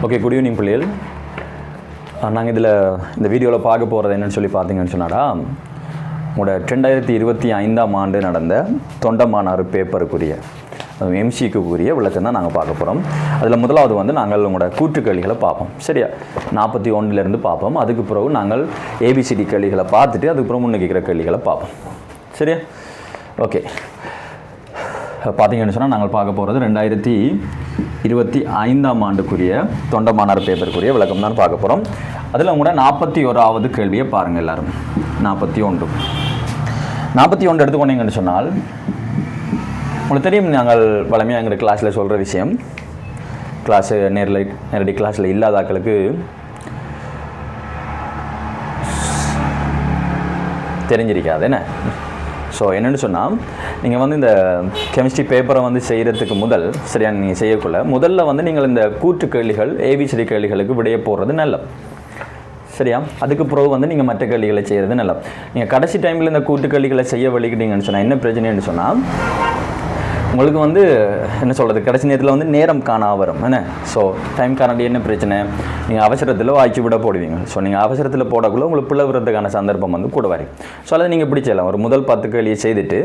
Okay, good evening பிள்ளைகள். நாங்கள் இதில் இந்த வீடியோவில் பார்க்க போகிறது என்னென்னு சொல்லி பார்த்தீங்கன்னு சொன்னாடா, உங்களோட 2025ஆம் ஆண்டு நடந்த தொண்டமானாறு பேப்பருக்குரிய எம்சிக்குரிய விளக்கம் தான் நாங்கள் பார்க்க போகிறோம். அதில் முதலாவது வந்து நாங்கள் உங்களோட கூற்று கேள்விகளை பார்ப்போம். சரியா, 41 பார்ப்போம். அதுக்கு பிறகு நாங்கள் ஏபிசிடி கேள்விகளை பார்த்துட்டு அதுக்கப்புறம் முன்னுக்கு இருக்கிற கேள்விகளை பார்ப்போம். சரியா, ஓகே. பார்த்தீங்கன்னு சொன்னால் நாங்கள் பார்க்க போகிறது 2025ஆம் ஆண்டுக்குரிய தொண்டமானார் பேப்பருக்குரிய விளக்கம் தான் பார்க்க போகிறோம். அதில் உங்களோட 41வது கேள்வியை பாருங்கள் எல்லோரும். 41 எடுத்துக்கொண்டீங்கன்னு சொன்னால் உங்களுக்கு தெரியும், நாங்கள் வளமையாக எங்கள் கிளாஸில் சொல்கிற விஷயம், கிளாஸு நேரடி கிளாஸில் இல்லாத ஆட்களுக்கு தெரிஞ்சிருக்காது என்ன. ஸோ என்னென்னு சொன்னால், நீங்கள் வந்து இந்த கெமிஸ்ட்ரி பேப்பரை வந்து செய்கிறதுக்கு சரியாக நீங்கள் செய்யக்குள்ள முதல்ல வந்து நீங்கள் இந்த கூற்று கேள்விகள் ஏபிசிடி கேள்விகளுக்கு விடைய போடுறது நல்லது. சரியா, அதுக்கு பிறகு வந்து நீங்கள் மற்ற கேள்விகளை செய்கிறது நல்லது. நீங்கள் கடைசி டைமில் இந்த கூட்டு கேள்விகளை செய்ய வலிக்கிட்டீங்கன்னு சொன்னால் என்ன பிரச்சனைன்னு சொன்னால், உங்களுக்கு வந்து என்ன சொல்கிறது, கடைசி நேரத்தில் வந்து நேரம் காணா வரும் என்ன. ஸோ டைம் காணாட்டி என்ன பிரச்சனை, நீங்கள் அவசரத்தில் வாய்ச்சி விட போடுவீங்க. ஸோ நீங்கள் அவசரத்தில் போடக்குள்ள உங்களுக்கு பிளவுறதுக்கான சந்தர்ப்பம் வந்து கூட வரும். ஸோ அதை நீங்கள் பிடிச்சலாம். ஒரு முதல் 10 கேள்வியை செய்துட்டு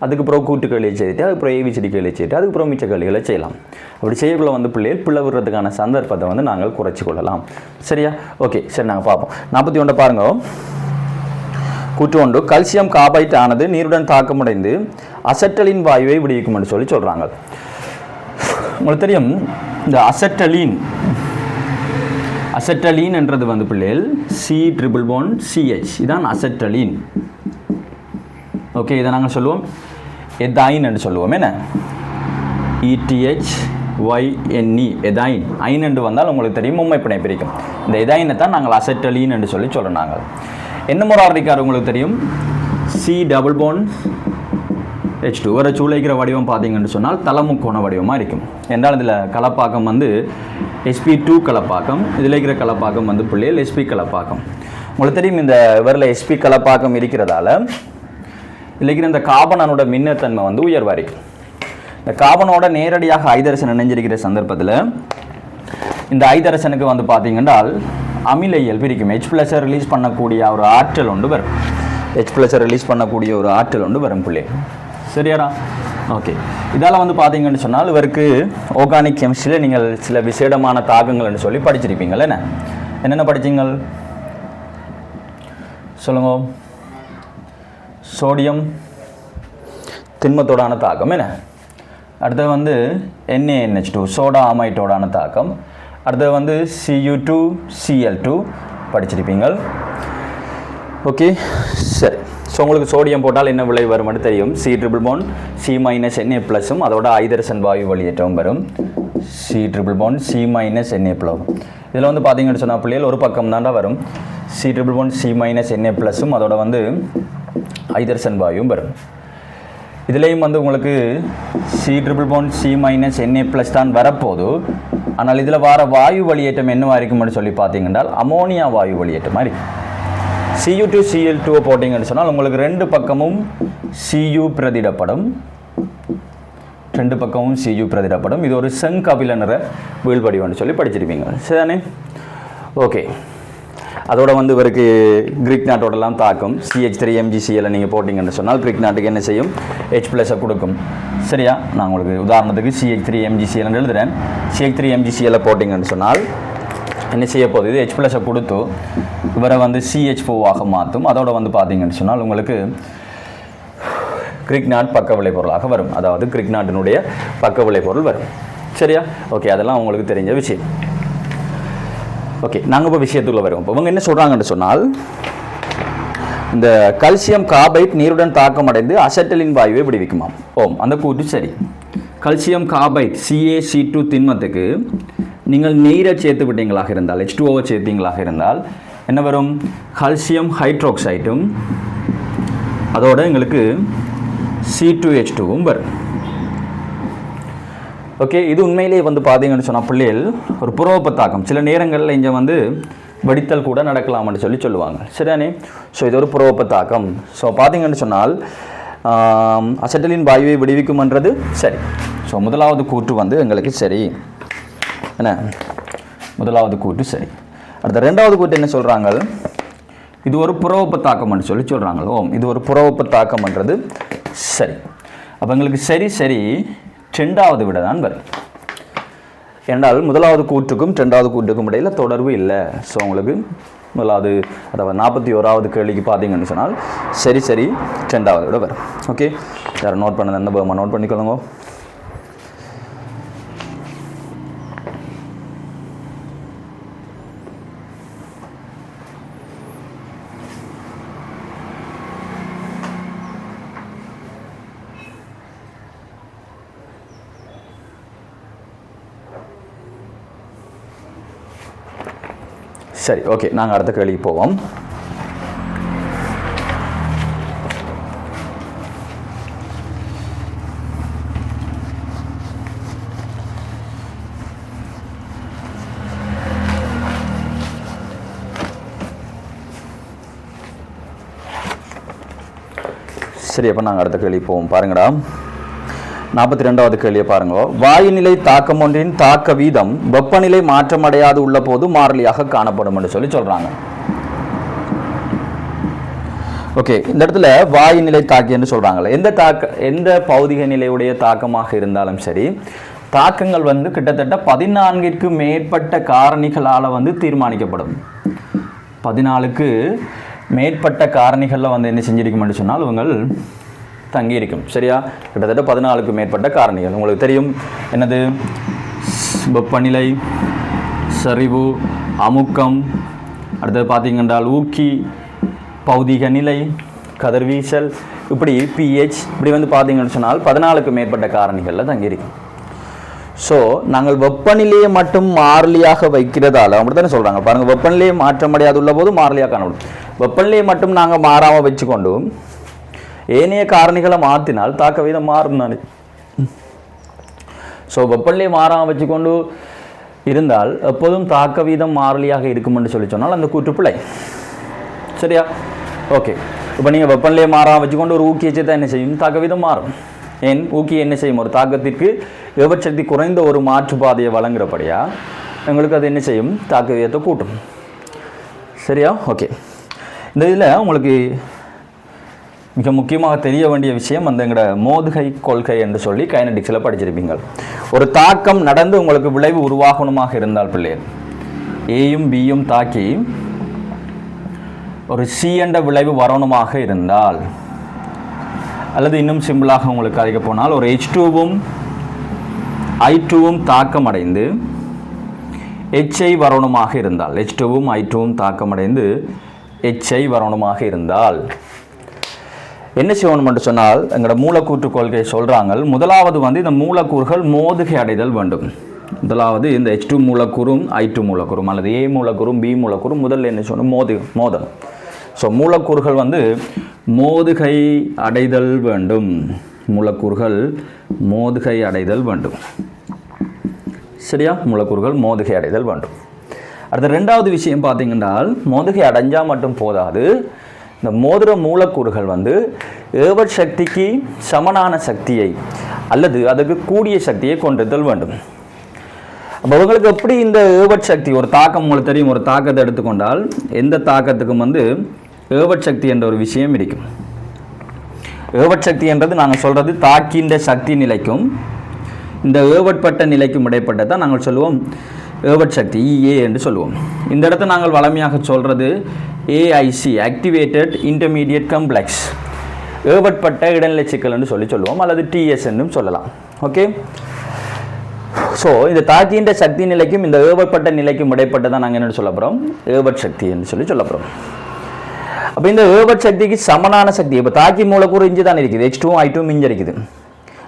அதுக்கப்புறம் கூட்டு கேள்வியை செய்துட்டு அதுக்கப்புறம் ஏபிசிடி கேள்வியை செய்துட்டு அதுக்கப்புறம் மிச்ச கேள்விகளை செய்யலாம். அப்படி செய்யக்குள்ள வந்து பிள்ளைகள் பிளவுறதுக்கான சந்தர்ப்பத்தை வந்து நாங்கள் குறைச்சி கொள்ளலாம். சரியா, ஓகே. சரி, நாங்கள் பார்ப்போம். 41 பாருங்க. கூற்று 1, கல்சியம் கார்பைட் ஆனது நீருடன் தாக்கமடைந்து அசெட்டலின் வாயுவை விடுவிக்கும் என்று சொல்கிறாங்க. உங்களுக்கு தெரியும், இந்த அசெட்டலீன் என்றது வந்து பிள்ளைகள் C++CH, இதான் அசெட்டலீன். ஓகே, இதை நாங்கள் சொல்லுவோம் எதாயின் என்று சொல்லுவோம் என்ன, ETHYNE எதாயின். ஐன் என்று வந்தால் உங்களுக்கு தெரியும் மும்மைப்பிணை பிரிக்கும். இந்த எதாயினை தான் நாங்கள் அசெட்டலீன் என்று சொல்கிறோம். நாங்கள் என்ன முறாரிக்கார் உங்களுக்கு தெரியும், C++H2 வர சூளைக்கிற வடிவம் பார்த்தீங்கன்னு சொன்னால் தலமுக்கோண வடிவமாக இருக்கும். என்றால் இதில் கலப்பாக்கம் வந்து sp2 கலப்பாக்கம், இதில் இருக்கிற கலப்பாக்கம் வந்து பிள்ளைகள் sp கலப்பாக்கம். உங்களுக்கு தெரியும், இந்த இவரில் sp கலப்பாக்கம் இருக்கிறதால இதில் இருக்கிற இந்த காபனோட மின்னத்தன்மை வந்து உயர்வாக இருக்கும். இந்த காபனோட நேரடியாக ஐதரசன் இணைஞ்சிருக்கிற சந்தர்ப்பத்தில் இந்த ஐதரசனுக்கு வந்து பார்த்தீங்கன்னா அமில இயல்பு இருக்கும். H+ ரிலீஸ் பண்ணக்கூடிய ஒரு ஆற்றல் ஒன்று வரும். H+ ரிலீஸ் பண்ணக்கூடிய ஒரு ஆற்றல் ஒன்று வரும் பிள்ளை. சரியாரா, ஓகே. இதால் வந்து பார்த்தீங்கன்னு சொன்னால் இவருக்கு ஆர்கானிக் கெமிஸ்ட்ரியில் நீங்கள் சில விசேடமான தாக்கங்கள்னு சொல்லி படிச்சிருப்பீங்கள் என்ன. என்னென்ன படிச்சிங்கள் சொல்லுங்க. சோடியம் திண்மத்தோடான தாக்கம் என்ன. அடுத்தது வந்து NaNH2 சோடா அமைட்டோடான தாக்கம். அடுத்தது வந்து Cu2Cl2 படிச்சிருப்பீங்கள். ஓகே, சரி. ஸோ உங்களுக்கு சோடியம் போட்டால் என்ன விளைவு வரும்னு தெரியும். C++C-Na+, அதோட ஐதரசன் வாயு வெளியேற்றம் வரும். C++C-Na+. இதில் வந்து பார்த்தீங்கன்னு சொன்னால் பிள்ளைகள் ஒரு பக்கம் தாண்டா வரும். C++C-Na+, அதோட வந்து ஐதரசன் வாயும் வரும். இதுலேயும் வந்து உங்களுக்கு C++C-Na+ தான் வரப்போது. ஆனால் இதில் வர வாயு வெளியேற்றம் என்னவாக இருக்கும்னு சொல்லி பார்த்தீங்கன்னா அமோனியா வாயு வெளியேற்றமாக இருக்கும். Cu2Cl2 போட்டிங்கன்னு சொன்னால் உங்களுக்கு ரெண்டு பக்கமும் Cu பிரதிடப்படும். இது ஒரு செங்கபில நிற வீழ்வடிவம்னு சொல்லி படிச்சிருப்பீங்க. சரிதானே, ஓகே. அதோட வந்து இவருக்கு கிரீக் நாட்டோடலாம் தாக்கும். CH3MgCl நீங்கள் போட்டிங்கன்னு சொன்னால் கிரீக் நாட்டுக்கு என்ன செய்யும், H+ கொடுக்கும். சரியா, நான் உங்களுக்கு உதாரணத்துக்கு CH3MgCl எழுதுகிறேன். CH3MgCl போட்டிங்கன்னு சொன்னால் என்ன செய்ய போகுது, இது H+ கொடுத்து இவரை வந்து CH4 மாற்றும். அதோட வந்து பார்த்தீங்கன்னு சொன்னால் உங்களுக்கு கிரீக் நாட் பக்க விளைபொருளாக வரும். அதாவது கிரீக் நாட்டினுடைய பக்க விளைபொருள் வரும். சரியா, ஓகே. அதெல்லாம் உங்களுக்கு தெரிஞ்ச விஷயம். ஓகே, நாங்கள் இப்போ விஷயத்துக்குள்ள வருவோம். இப்போ இவங்க என்ன சொல்கிறாங்கன்னு சொன்னால், இந்த கல்சியம் கார்பைட் நீருடன் தாக்கமடைந்து அசெட்டலின் வாயுவை விடுவிக்குமாம். அந்த கூட்டு சரி. கல்சியம் கார்பைட் CaC2 திண்மத்துக்கு நீங்கள் நீரை சேர்த்து விட்டீங்களாக இருந்தால், H2O சேர்த்தீங்களாக இருந்தால் என்ன வரும், கல்சியம் ஹைட்ரோக்சைட்டும் அதோட எங்களுக்கு C2H2வும் வரும். ஓகே, இது உண்மையிலேயே வந்து பார்த்தீங்கன்னு சொன்னால் பிள்ளைகள் ஒரு புரோப தாக்கம். சில நேரங்களில் இங்கே வந்து வெடித்தல் கூட நடக்கலாம்னு சொல்லுவாங்க. சரிதானே, ஸோ இது ஒரு புரோப தாக்கம். ஸோ பார்த்தீங்கன்னு சொன்னால் அசெட்டலின் வாயுவை விடுவிக்கும்ன்றது சரி. ஸோ முதலாவது கூற்று வந்து எங்களுக்கு சரி என்ன. முதலாவது கூற்று சரி. அடுத்த ரெண்டாவது கூற்று என்ன சொல்கிறாங்க, இது ஒரு புறவெப்ப தாக்கம்னு சொல்கிறாங்க. ஓம், இது ஒரு புறவெப்ப தாக்கம்ன்றது சரி. அப்போ எங்களுக்கு சரி சரி ரெண்டாவது விட தான் வரும். என்றால் முதலாவது கூற்றுக்கும் ரெண்டாவது கூற்றுக்கும் இடையில் தொடர்பு இல்லை. ஸோ உங்களுக்கு முதலாவது அதாவது 41வது கேள்விக்கு பார்த்தீங்கன்னு சொன்னால் சரி சரி ரெண்டாவது விட வரும். ஓகே, யாரும் நோட் பண்ணது அந்த பேமா நோட் பண்ணிக்கொள்ளுங்க. சரி, ஓகே, நாங்கள் அடுத்த கேள்விக்கு போவோம். சரி, அப்போ நாங்கள் அடுத்த கேள்வி போவோம். பாருங்கடா, 42வது கேள்வியை பாருங்க. வாயுநிலை தாக்கம் ஒன்றின் தாக்க வீதம் வெப்பநிலை மாற்றமடையாது உள்ள போது மாறிலியாக காணப்படும் என்று சொல்றாங்க. ஓகே, இந்த இடத்துல வாயுநிலை தாக்கி என்று சொல்றாங்களே, எந்த பௌதிக நிலையுடைய தாக்கமாக இருந்தாலும் சரி, தாக்கங்கள் வந்து கிட்டத்தட்ட 14ற்கு மேற்பட்ட காரணிகளால் வந்து தீர்மானிக்கப்படும். 14க்கு மேற்பட்ட காரணிகளில் வந்து என்ன செஞ்சிருக்கும் சொன்னால் இவங்கள் தங்கியிருக்கும். சரியா, கிட்டத்தட்ட 14க்கு மேற்பட்ட காரணிகள் உங்களுக்கு தெரியும். என்னது, வெப்பநிலை, சரிவு, அமுக்கம், அடுத்தது பார்த்தீங்கன்றால் ஊக்கி, பௌதிக நிலை, கதிர்வீசல், இப்படி pH, இப்படி வந்து பார்த்தீங்கன்னு சொன்னால் 14க்கு மேற்பட்ட காரணிகளில் தங்கியிருக்கும். ஸோ நாங்கள் வெப்பநிலையை மட்டும் மாறிலியாக வைக்கிறதால அப்படி தானே சொல்கிறாங்க. பாருங்கள், வெப்பநிலையை மாற்றமடையாது உள்ள போது மாறிலியாக காணப்படும். வெப்பநிலையை மட்டும் நாங்கள் மாறாமல் வச்சுக்கொண்டு ஏனைய காரணிகளை மாற்றினால் தாக்க வீதம் மாறும் தானே. ஸோ வெப்பநிலையை மாறாமல் வச்சுக்கொண்டு இருந்தால் எப்போதும் தாக்க வீதம் மாறிலியாக இருக்கும் என்று சொன்னால் அந்த கூற்று பிழை. சரியா, ஓகே. இப்போ நீங்கள் வெப்பநிலையை மாறாமல் வச்சுக்கொண்டு ஒரு ஊக்கியை தான் என்ன செய்யும், தாக்க வீதம் மாறும். ஏன், ஊக்கி என்ன செய்யும், ஒரு தாக்கத்திற்கு ஏவச்சக்தி குறைந்த ஒரு மாற்றுப்பாதையை வழங்குறபடியா எங்களுக்கு அது என்ன செய்யும், தாக்க வீதத்தை கூட்டும். சரியா, ஓகே. இந்த இதில் உங்களுக்கு மிக முக்கியமாக தெரிய வேண்டிய விஷயம் அந்த எங்களோட மோதுகை கொள்கை என்று சொல்லி கைனடிக்ஸில் படிச்சிருப்பீங்க. ஒரு தாக்கம் நடந்து உங்களுக்கு விளைவு உருவாகணுமாக இருந்தால் பிள்ளைகள் ஏயும் பியும் தாக்கி ஒரு சி என்ற விளைவு வரணுமாக இருந்தால், அல்லது இன்னும் சிம்பிளாக உங்களுக்கு அதிக போனால் ஒரு H2வும் I2வும் தாக்கம் அடைந்து HI வரணுமாக இருந்தால், H2வும் I2வும் தாக்கம் அடைந்து HI வரணுமாக இருந்தால் என்ன செய்யணும் என்று சொன்னால் எங்களோட மூலக்கூற்று கொள்கை சொல்கிறாங்க. முதலாவது வந்து இந்த மூலக்கூறுகள் மோதுகை அடைதல் வேண்டும். முதலாவது இந்த H2 மூலக்கூறும் I2 மூலக்கூறும் அல்லது A மூலக்கூறும் B மூலக்கூறும் முதல்ல என்ன சொல்லணும், மோதல். ஸோ மூலக்கூறுகள் வந்து மோதுகை அடைதல் வேண்டும். மூலக்கூறுகள் மோதுகை அடைதல் வேண்டும். சரியா, மூலக்கூறுகள் மோதுகை அடைதல் வேண்டும். அடுத்த ரெண்டாவது விஷயம் பார்த்தீங்கன்னால் மோதுகை அடைஞ்சால் மட்டும் போதாது, இந்த மோதிர மூலக்கூறுகள் வந்து ஏவற் சக்திக்கு சமனான சக்தியை அல்லது அதுக்கு கூடிய சக்தியை கொண்டிருத்தல் வேண்டும். அப்போ அவங்களுக்கு எப்படி இந்த ஏவற் சக்தி, ஒரு தாக்கம் உங்களுக்கு தெரியும், ஒரு தாக்கத்தை எடுத்துக்கொண்டால் எந்த தாக்கத்துக்கும் வந்து ஏவற் சக்தி என்ற ஒரு விஷயம் இருக்கும். ஏவற் சக்தி என்றது நாங்கள் சொல்கிறது தாக்கின்ற சக்தி நிலைக்கும் இந்த ஏவற்பட்ட நிலைக்கும் இடைப்பட்டதான் நாங்கள் சொல்லுவோம் ஏவற் சக்தி, EA என்று சொல்லுவோம். இந்த இடத்த நாங்கள் வளமையாக சொல்கிறது AIC, ஆக்டிவேட்டட் இன்டர்மீடியட் காம்ப்ளெக்ஸ், ஏவற்பட்ட இடைநிலை சிக்கல் என்று சொல்லுவோம், அல்லது TS என்றும் சொல்லலாம். ஓகே, ஸோ இந்த தாக்கின்ற சக்தி நிலைக்கும் இந்த ஏவற்பட்ட நிலைக்கும் இடைப்பட்டதான் நாங்கள் என்ன சொல்ல போகிறோம், ஏவற் சக்தி என்று சொல்ல போகிறோம். அப்போ இந்த ஏவற் சக்திக்கு சமனான சக்தி, இப்போ தாக்கி மூலக்கூறு இஞ்சி தான் இருக்குது, H2வும் I2வும் இஞ்சி இருக்குது.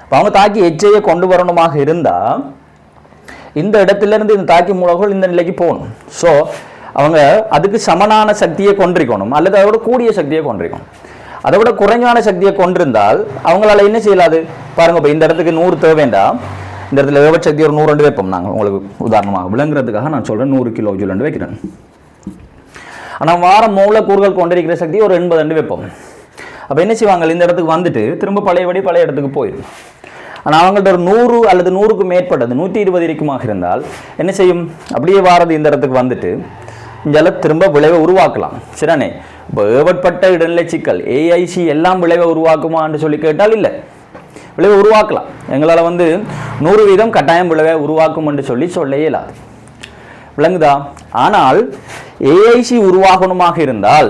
இப்போ அவங்க தாக்கி HIயை கொண்டு வரணுமாக இருந்தால் இந்த இடத்துலேருந்து இந்த தாக்கி மூலக்கூறு இந்த நிலைக்கு போகணும். ஸோ அவங்க அதுக்கு சமனான சக்தியை கொண்டிருக்கணும் அல்லது அதோட கூடிய சக்தியை கொண்டிருக்கணும். அதை விட குறைஞ்சான சக்தியை கொண்டிருந்தால் அவங்களால என்ன செய்யலாது பாருங்க. இப்போ இந்த இடத்துக்கு 100 தேவைண்டா, இந்த இடத்துல ஏவற் சக்தி ஒரு 100 வைப்போம். நாங்கள் உங்களுக்கு உதாரணமாக விளங்குறதுக்காக நான் சொல்கிறேன் 100 கிலோ ஜூல் வைக்கிறேன். ஆனால் வார மூலக்கூறுகள் கொண்டிருக்கிற சக்தி ஒரு 80 வைப்போம். அப்போ என்ன செய்வாங்க, இந்த இடத்துக்கு வந்துட்டு திரும்ப பழைய இடத்துக்கு போயிடும். ஆனால் அவங்கள்ட்ட ஒரு 100 அல்லது 100க்கு மேற்பட்டது 120 இருக்குமாக இருந்தால் என்ன செய்யும்? அப்படியே வாரது இந்த இடத்துக்கு வந்துட்டு இங்கே திரும்ப விளைவை உருவாக்கலாம். சரிதானே? இப்போ ஏவற்பட்ட இடைநிலை சிக்கல் ஏஐசி எல்லாம் விளைவை உருவாக்குமான்னு சொல்லி கேட்டால் இல்லை, விளைவை உருவாக்கலாம். எங்களால் 100% கட்டாயம் விளைவை உருவாக்கும் என்று சொல்ல இயலாது. விளங்குதா? ஆனால் ஏஐசி உருவாகணுமாக இருந்தால்,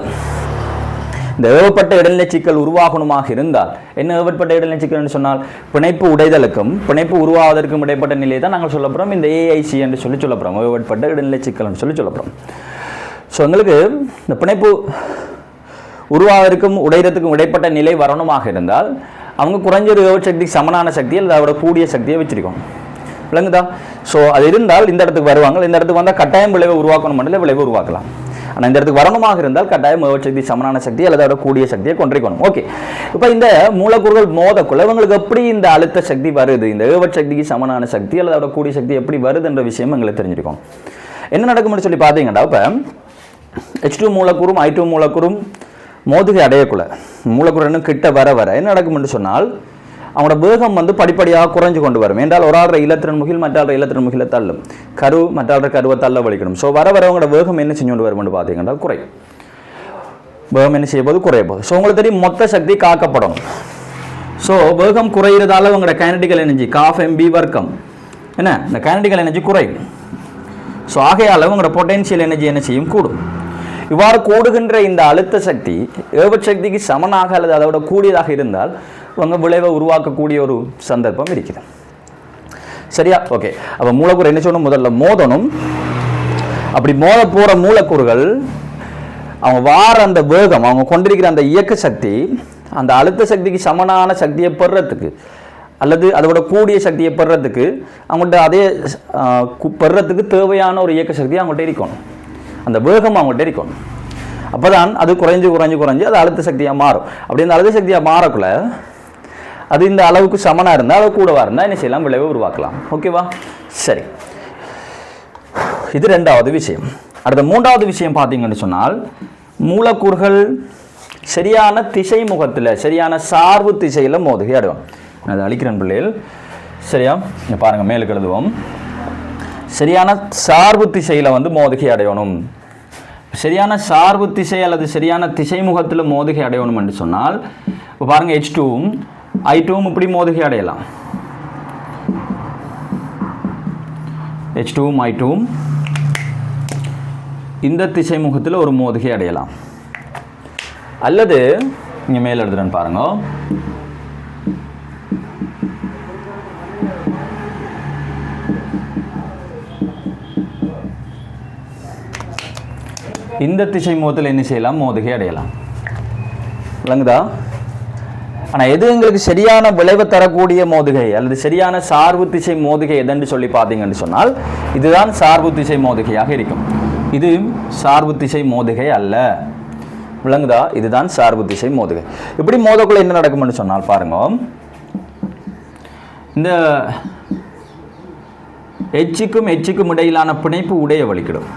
இந்த ஏவப்பட்ட இடைநிலை சிக்கல் உருவாகணுமாக இருந்தால், என்ன ஏவப்பட்ட இடைநிலை சிக்கல் சொன்னால் பிணைப்பு உடைதலுக்கும் பிணைப்பு உருவாவதற்கும் இடைப்பட்ட நிலையை தான் நாங்கள் சொல்ல போகிறோம் இந்த ஏஐசி என்று சொல்ல போகிறோம், ஏவப்பட்ட இடைநிலை சிக்கல் சொல்ல போகிறோம். ஸோ எங்களுக்கு இந்த பிணைப்பு உருவாவதற்கும் உடையறதுக்கும் இடைப்பட்ட நிலை வரணுமாக இருந்தால் அவங்க குறைஞ்சது சக்திக்கு சமனான சக்தி அல்லது அதோட கூடிய சக்தியை வச்சிருக்கோம். விளங்குதா? ஸோ அது இருந்தால் இந்த இடத்துக்கு வருவாங்க. இந்த இடத்துக்கு வந்தால் கட்டாயம் விளைவை உருவாக்கணும் மட்டும் விளைவை உருவாக்கலாம். ஆனால் இந்த இடத்துக்கு வரணுமாக இருந்தால் கட்டாயம் சக்தி சமனான சக்தி அல்லது அதோட கூடிய சக்தியை கொண்டிருக்கணும். ஓகே, இப்போ இந்த மூலக்கூறுகள் மோதக்குள்ள இவங்களுக்கு எப்படி இந்த அழுத்த சக்தி வருது, இந்த சக்திக்கு சமனான சக்தி அல்லது அதோட கூடிய சக்தி எப்படி வருதுன்ற விஷயம் எங்களுக்கு தெரிஞ்சிருக்கும். என்ன நடக்கும்னு சொல்லி பார்த்தீங்கன்னா, இப்போ H2 மூலக்கூறும் I2 மூலக்கூறும் மோதுகை அடையக்குள்ள மூலக்கூறு கிட்ட வர வர என்ன நடக்கும் என்று சொன்னால் அவங்களோட வேகம் படிப்படியாக குறைஞ்சு கொண்டு வரும். என்றால் ஒரு ஆள்ற இலத்திரன் முகில் மற்ற இலத்திரன் முகில தள்ளும், கரு மற்ற கருவை தள்ள வலிக்கணும். ஸோ வர வர அவங்களோட வேகம் என்ன செஞ்சு கொண்டு வரும் பார்த்தீங்கன்னா குறையும். வேகம் என்ன செய்ய போது குறைய போகுது. ஸோ உங்களுக்கு தெரியும் மொத்த சக்தி காக்கப்படும். ஸோ வேகம் குறையிறதால அவங்களோட கைனடிக்கல் எனர்ஜி காஃப் எம்பி வர்க்கம் என்ன இந்த கைனடிக்கல் எனர்ஜி குறையும். ஸோ ஆகையால் அவங்களோட பொட்டென்ஷியல் எனர்ஜி என்ன செய்யும்? கூடும். இவ்வாறு கூடுகின்ற இந்த அழுத்த சக்தி ஏவச்சக்திக்கு சமனாக அல்லது அதோட கூடியதாக இருந்தால் அவங்க விளைவை உருவாக்கக்கூடிய ஒரு சந்தர்ப்பம் இருக்குது. சரியா? ஓகே, அப்போ மூலக்கூறு என்ன சொல்லணும்? முதல்ல மோதணும். அப்படி மோத போகிற மூலக்கூறுகள் அவங்க வார அந்த வேகம், அவங்க கொண்டிருக்கிற அந்த இயக்க சக்தி அந்த அழுத்த சக்திக்கு சமனான சக்தியை பெறுறதுக்கு அல்லது அதோட கூடிய சக்தியை பெறுறதுக்கு அவங்கள்ட்ட அதே பெறுறதுக்கு தேவையான ஒரு இயக்க சக்தி அவங்கள்ட்ட இருக்கணும், அந்த வேகம் அவங்கள்ட்ட இருக்கணும். அப்போ தான் அது குறைஞ்சு குறைஞ்சு குறைஞ்சு அது அழுத்த சக்தியாக மாறும். அப்படி அந்த அழுத்த சக்தியாக மாறக்குள்ள அது இந்த அளவுக்கு சமனாக இருந்தால் அளவு கூடவா இருந்தால் என்ன செய்யலாம்? விளைவை உருவாக்கலாம். ஓகேவா? சரி, இது ரெண்டாவது விஷயம். அடுத்த மூன்றாவது விஷயம் பார்த்தீங்கன்னு சொன்னால் மூலக்கூறுகள் சரியான திசை முகத்தில் சரியான சார்பு திசையில் மோதுகை அடைவோம். அது அழிக்கிறேன் பிள்ளைகள். சரியா? இங்கே பாருங்கள், மேலுக்கு எழுதுவோம். சரியான சார்பு திசையில் மோதுகை அடையணும். சரியான சார்பு திசை அல்லது சரியான திசை முகத்தில் மோதுகை அடையணும் என்று சொன்னால் இப்போ பாருங்க, H2வும் I2வும் இப்படி மோதுகை அடையலாம். H2வும் I2வும் இந்த திசை முகத்தில் ஒரு மோதுகை அடையலாம். அல்லது இங்கே மேல் எழுதுறேன்னு பாருங்க, இந்த திசை முகத்தில் என்ன செய்யலாம்? மோதுகை அடையலாம். விளங்குதா? ஆனால் எது எங்களுக்கு சரியான விளைவு தரக்கூடிய மோதுகை அல்லது சரியான சார்பு திசை மோதுகை எதுன்னு சொல்லி பார்த்தீங்கன்னு சொன்னால் இதுதான் சார்பு திசை மோதுகையாக இருக்கும். இது சார்பு திசை மோதுகை அல்ல. விளங்குதா? இதுதான் சார்பு திசை மோதுகை. இப்படி மோதக்குள்ள என்ன நடக்கும்னு சொன்னால் பாருங்க, இந்த Hக்கும் இடையிலான பிணைப்பு உடைய வலிக்கிடும்.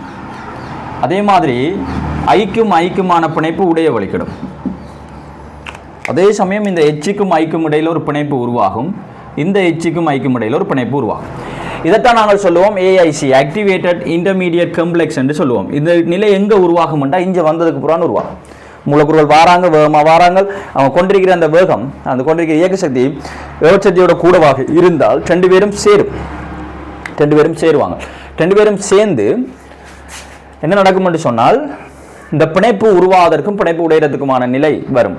அதே மாதிரி ஐக்குமான பிணைப்பு உடைய வலிக்கிடும். அதே சமயம் இந்த Hக்கும் இடையில் ஒரு பிணைப்பு உருவாகும். இந்த Hக்கும் இடையில் ஒரு பிணைப்பு உருவாகும். இதைத்தான் நாங்கள் சொல்லுவோம் ஏஐசி, ஆக்டிவேட்டட் இன்டர்மீடியட் காம்ப்ளெக்ஸ் என்று சொல்லுவோம். இந்த நிலை எங்கே உருவாகும்னா இங்கே வந்ததுக்கு புறான்னு உருவாகும். மூலக்கூறுகள் வாராங்க, வேகமாக வாராங்க. அவங்க கொண்டிருக்கிற அந்த வேகம், அந்த கொண்டிருக்கிற இயக்க சக்தி ஏவச்சக்தியோட கூடவாக இருந்தால் ரெண்டு பேரும் சேருவாங்க. ரெண்டு பேரும் சேர்ந்து என்ன நடக்கும் என்று சொன்னால் இந்த பிணைப்பு உருவாவதற்கும் பிணைப்பு உடையறதுக்குமான நிலை வரும்.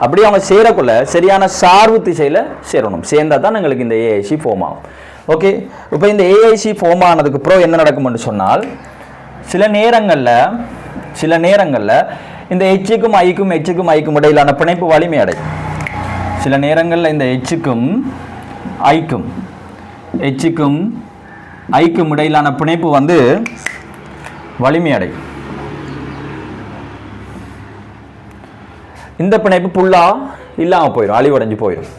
அப்படி அவங்க சேரக்குள்ள சரியான சார்பு திசையில் சேரணும். சேர்ந்தால் தான் எங்களுக்கு இந்த ஏஐசி ஃபார்ம் ஆகும். ஓகே, இப்போ இந்த ஏஐசி ஃபார்ம் ஆனதுக்கு அப்புறம் என்ன நடக்கும் என்று சொன்னால் சில நேரங்களில் இந்த Hக்கும் ஐக்கும் இடையிலான பிணைப்பு வலிமை அடையும். சில நேரங்களில் இந்த Hக்கும் ஐக்கும் இடையிலான பிணைப்பு வலிமை அடையும். இந்த பிணைப்பு புல்லா இல்லாமல் போயிடும், அழிவடைஞ்சு போயிடும்.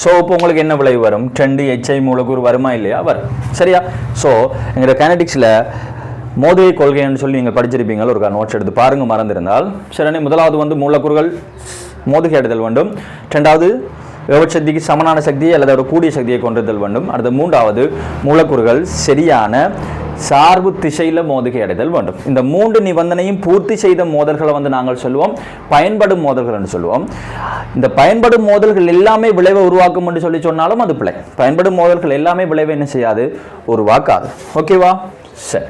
ஸோ இப்போ உங்களுக்கு என்ன விளைவு வரும்? 2 HI மூலக்கூறு வருமா இல்லையா? வரும். சரியா? ஸோ எங்களோட கைனடிக்ஸில் மோதுகை கொள்கைன்னு சொல்லி நீங்கள் படிச்சிருப்பீங்க, ஒரு நோட்ஸ் எடுத்து பாருங்க மறந்திருந்தால். சரி, முதலாவது மூலக்கூறுகள் மோதுகை அடைதல் வேண்டும். ரெண்டாவது ஏவட் சக்திக்கு சமனான சக்தியை அல்லது ஒரு கூடிய சக்தியை கொண்டிருத்தல் வேண்டும். அடுத்த மூன்றாவது மூலக்கூறுகள் சரியான சார்பு திசையில் மோதுகை அடைதல் வேண்டும். இந்த 3 நிபந்தனையும் பூர்த்தி செய்த மோதல்களை வந்து நாங்கள் சொல்லுவோம் பயன்படும் மோதல்கள் என்று சொல்லுவோம். இந்த பயன்படும் மோதல்கள் எல்லாமே விளைவை உருவாக்கும் என்று சொல்லி சொன்னாலும் அது பிழை. பயன்படும் மோதல்கள் எல்லாமே விளைவை என்ன செய்யாது, உருவாக்காது. ஓகேவா? சரி.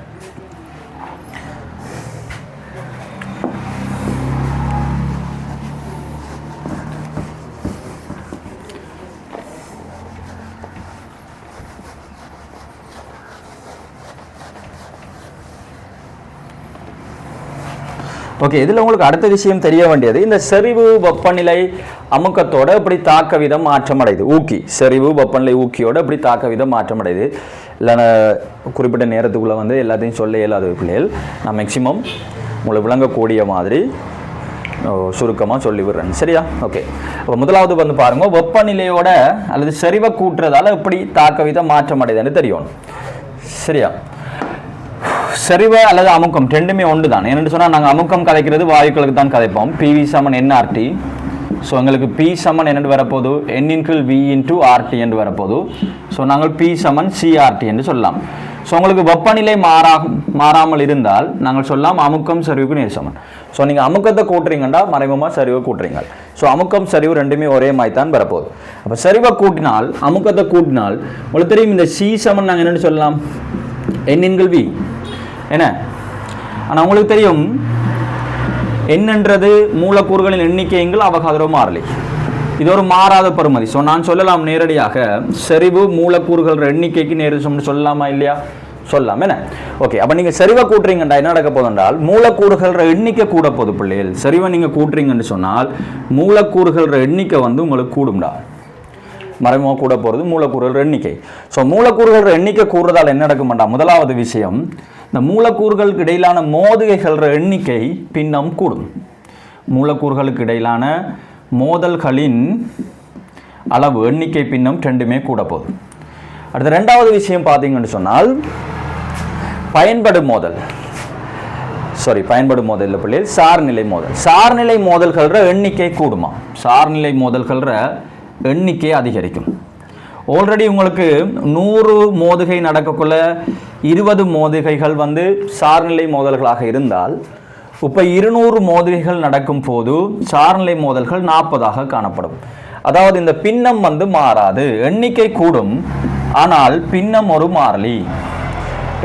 ஓகே, இதில் உங்களுக்கு அடுத்த விஷயம் தெரிய வேண்டியது, இந்த செறிவு வெப்பநிலை அமுக்கத்தோட எப்படி தாக்க விதம் மாற்றமடையுது. ஊக்கி செறிவு வெப்பநிலை ஊக்கியோட எப்படி தாக்க விதம் மாற்றமடையுது. இல்லைன்னா குறிப்பிட்ட நேரத்துக்குள்ளே வந்து எல்லாத்தையும் சொல்ல இயலாத பிள்ளைகள் நான் மேக்சிமம் உங்களை விளங்கக்கூடிய மாதிரி சுருக்கமாக சொல்லிவிடுறேன். சரியா? ஓகே. அப்போ முதலாவது வந்து பாருங்கள், வெப்பநிலையோட அல்லது செறிவை கூட்டுறதால எப்படி தாக்க விதம் மாற்றமடையுதுன்னு தெரியணும். சரியா? செறிவு அல்லது அமுக்கம் ரெண்டுமே ஒன்று தான். என்னென்னு சொன்னால் நாங்கள் அமுக்கம் கதைக்கிறது வாயுக்களுக்கு தான் கதைப்போம். PV = nRT. ஸோ எங்களுக்கு P = என்னென்று வரப்போது N/V × RT என்று வரப்போது. ஸோ நாங்கள் P = CRT என்று சொல்லலாம். ஸோ உங்களுக்கு வெப்பநிலை மாறாமல் இருந்தால் நாங்கள் சொல்லலாம் அமுக்கம் சரிவுக்கு நேர் சமன். ஸோ நீங்கள் அமுக்கத்தை கூட்டுறீங்கண்டா மறைமுகமாக சரிவை கூட்டுறீங்க. ஸோ அமுக்கம் சரிவு ரெண்டுமே ஒரே மாதிரி தான் வரப்போகுது. அப்போ சரிவை கூட்டினால் அமுக்கத்தை கூட்டினால் உங்களுக்கு தெரியும், இந்த C = நாங்கள் என்னென்னு சொல்லலாம் N/V என்ன. ஆனால் உங்களுக்கு தெரியும் என்னன்றது மூலக்கூறுகளின் எண்ணிக்கைகள் அவகாதரோ மாறலை. இது ஒரு மாறாத பெறுமதி. ஸோ நான் சொல்லலாம் நேரடியாக செறிவு மூலக்கூறுகள் எண்ணிக்கைக்கு நேரம் சொல்லலாமா இல்லையா? சொல்லலாம் என்ன. ஓகே. அப்போ நீங்கள் செறிவை கூட்டுறீங்கண்டா என்ன நடக்க போதுன்றால் மூலக்கூறுகள் எண்ணிக்கை கூட போகுது பிள்ளைகள். செறிவை நீங்கள் கூட்டுறீங்கன்னு சொன்னால் மூலக்கூறுகள் எண்ணிக்கை வந்து உங்களுக்கு கூடும்டா. மறைமுக கூட போகிறது மூலக்கூறுகள் எண்ணிக்கை. ஸோ மூலக்கூறுகள் எண்ணிக்கை கூடுறதால் என்ன நடக்கும்டா, முதலாவது விஷயம் இந்த மூலக்கூறுகளுக்கு இடையிலான மோதுகைகள் எண்ணிக்கை பின்னம் கூடும். மூலக்கூறுகளுக்கு இடையிலான மோதல்களின் அளவு எண்ணிக்கை பின்னம் ரெண்டுமே கூட போகுது. அடுத்த ரெண்டாவது விஷயம் பார்த்தீங்கன்னு சொன்னால் பயன்படும் மோதல் இல்லை பிள்ளைகள், சார்நிலை மோதல். சார்நிலை மோதல்கள எண்ணிக்கை கூடுமா? சார்நிலை மோதல்கள எண்ணிக்கை அதிகரிக்கும். ஆல்ரெடி உங்களுக்கு 100 மோதுகை நடக்கக்குள்ள 20 மோதுகைகள் வந்து சார்நிலை மோதல்களாக இருந்தால் இப்போ 200 மோதுகைகள் நடக்கும் போது சார்நிலை மோதல்கள் 40ஆக காணப்படும். அதாவது இந்த பின்னம் வந்து மாறாது. எண்ணிக்கை கூடும் ஆனால் பின்னம் ஒரு மாறிலி.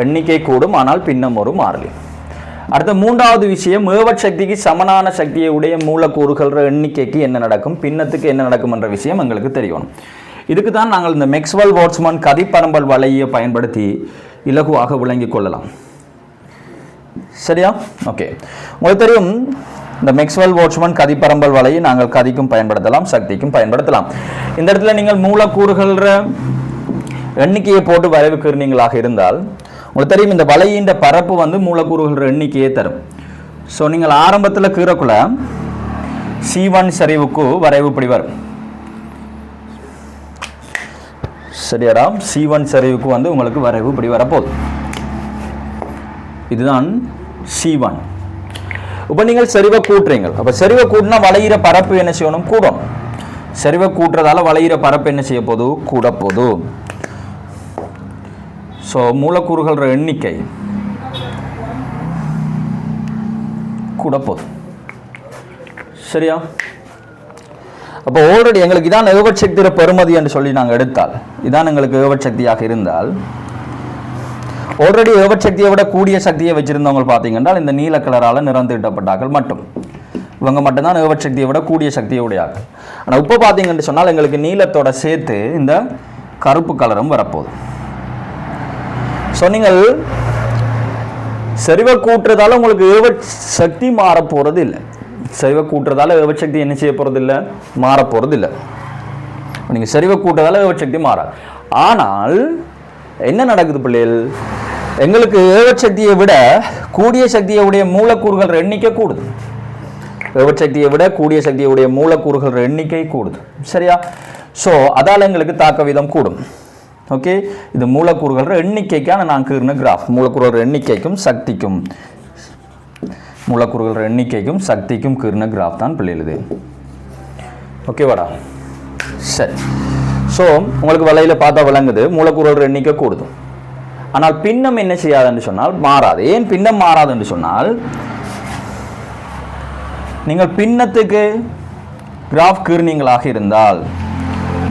எண்ணிக்கை கூடும் ஆனால் பின்னம் ஒரு மாறிலி. அடுத்த மூன்றாவது விஷயம், ஏவட் சக்திக்கு சமனான சக்தியை உடைய மூலக்கூறுகள் எண்ணிக்கைக்கு என்ன நடக்கும், பின்னத்துக்கு என்ன நடக்கும் என்ற விஷயம் எங்களுக்கு தெரியணும். இதுக்கு தான் நாங்கள் இந்த மேக்ஸ்வெல் போல்ட்ஸ்மேன் கதிப்பரம்பல் வலையை பயன்படுத்தி இலகுவாக விளங்கிக் கொள்ளலாம். சரியா? ஓகே. உங்களுக்கு தெரியும் இந்த மேக்ஸ்வெல் போல்ட்ஸ்மேன் கதிப்பரம்பல் வலையை நாங்கள் கதிக்கும் பயன்படுத்தலாம், சக்திக்கும் பயன்படுத்தலாம். இந்த இடத்துல நீங்கள் மூலக்கூறுகள் எண்ணிக்கையை போட்டு வரைவு கீர்னீங்களாக இருந்தால் உங்களுக்கு தெரியும் இந்த வலையின் பரப்பு வந்து மூலக்கூறுகள் எண்ணிக்கையை தரும். ஸோ நீங்கள் ஆரம்பத்தில் கீறக்குள்ள C1 சரிவுக்கு வரைவு இப்படி வரும். சரியாடா? C1 சரிவுக்கு வந்து உங்களுக்கு வரைவு இப்படி வரப்போகுது. இதுதான் C1. இப்போ நீங்கள் சரிவை கூட்டுறீங்க. அப்போ சரிவை கூட்டினா வளையிற பரப்பு என்ன செய்யணும்? கூடும். சரிவை கூட்டுறதால வளையிற பரப்பு என்ன செய்ய போது? கூட போது. ஸோ மூலக்கூறுகள் எண்ணிக்கை கூட போதும். சரியா? அப்போ ஆல்ரெடி எங்களுக்கு இதான் ஏவட் சக்தியோட பெறுமதி என்று சொல்லி நாங்கள் எடுத்தால், இதான் எங்களுக்கு ஏவட் சக்தியாக இருந்தால், ஆல்ரெடி ஏவட் சக்தியை விட கூடிய சக்தியை வச்சிருந்தவங்க பார்த்தீங்கன்னா இந்த நீல கலரால் நிறந்திட்டப்பட்டார்கள் மட்டும். இவங்க மட்டும்தான் ஏவட் சக்தியை விட கூடிய சக்தியை உடையார்கள். ஆனால் இப்போ பார்த்தீங்கன்னு சொன்னால் எங்களுக்கு நீலத்தோட சேர்த்து இந்த கருப்பு கலரும் வரப்போகுது. ஸோ நீங்கள் செறிவை கூட்டுறதால உங்களுக்கு ஏவட் சக்தி மாற போகிறது இல்லை. செறிவை கூட்டுறதால ஏவட் சக்தி என்ன செய்ய போகிறது இல்லை? மாற போகிறது இல்லை. நீங்கள் செறிவை கூட்டுறதால ஏவட் சக்தி மாறாது. ஆனால் என்ன நடக்குது பிள்ளைகள், எங்களுக்கு ஏவட் சக்தியை விட கூடிய சக்தியை உடைய மூலக்கூறுகள் எண்ணிக்கை கூடுது. ஏவட் சக்தியை விட கூடிய சக்தியை உடைய மூலக்கூறுகள் எண்ணிக்கை கூடுது. சரியா? ஸோ அதால் எங்களுக்கு தாக்க வீதம் கூடும். ஓகே, இது மூலக்கூறுகள் எண்ணிக்கைக்கான நான் கீறின கிராஃப். மூலக்கூறுகள் எண்ணிக்கைக்கும் சக்திக்கும் கீறின கிராஃப் தான் பிள்ளைகள் இது. ஓகேவாடா? சரி. ஸோ உங்களுக்கு வலையில் பார்த்தா விளங்குது மூலக்கூறுகள் எண்ணிக்கை கூடுது. ஆனால் பின்னம் என்ன செய்யாதுன்னு சொன்னால் மாறாது. ஏன் பின்னம் மாறாதுன்னு சொன்னால் நீங்கள் பின்னத்துக்கு கிராஃப் கீர்னீங்களாக இருந்தால்,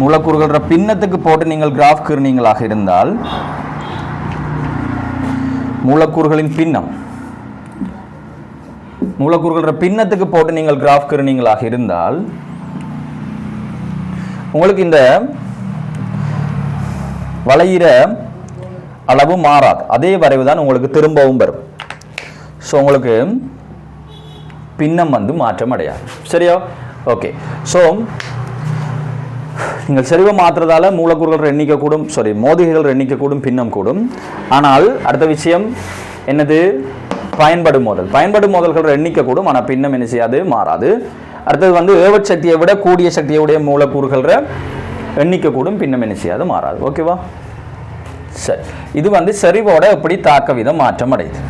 மூலக்கூறுகள் பின்னத்துக்கு போட்டு நீங்கள் கிராஃப் கீர்னீங்களாக இருந்தால், மூலக்கூறுகளின் பின்னம் மூலக்கூறுகள் பின்னத்துக்கு போட்டு நீங்கள் கிராஃப் கீர்னீங்களாக இருந்தால் உங்களுக்கு இந்த வளையிற அளவு மாறாது. அதே வரைவு தான் உங்களுக்கு திரும்பவும் வரும். ஸோ உங்களுக்கு பின்னம் வந்து மாற்றம் அடையாது. சரியா? ஓகே. ஸோ நீங்கள் செறிவை மாற்றுறதால மூலக்கூறுகள் எண்ணிக்கை கூடும், மோதிகைகள் எண்ணிக்கை கூடும், பின்னம் கூடும். ஆனால் அடுத்த விஷயம் என்னது? பயன்படும் மோதல். பயன்படும் மோதல்கள் எண்ணிக்கை கூடும், ஆனால் பின்னம் என்ன செய்யாது? மாறாது. அடுத்தது வந்து ஏவற் சக்தியை விட கூடிய சக்தியுடைய மூலக்கூறுகள் எண்ணிக்கை கூடும், பின்னம் என்ன செய்யாது? மாறாது. ஓகேவா? சரி. இது வந்து செறிவோட எப்படி தாக்க விதம் மாற்றம் அடையுது,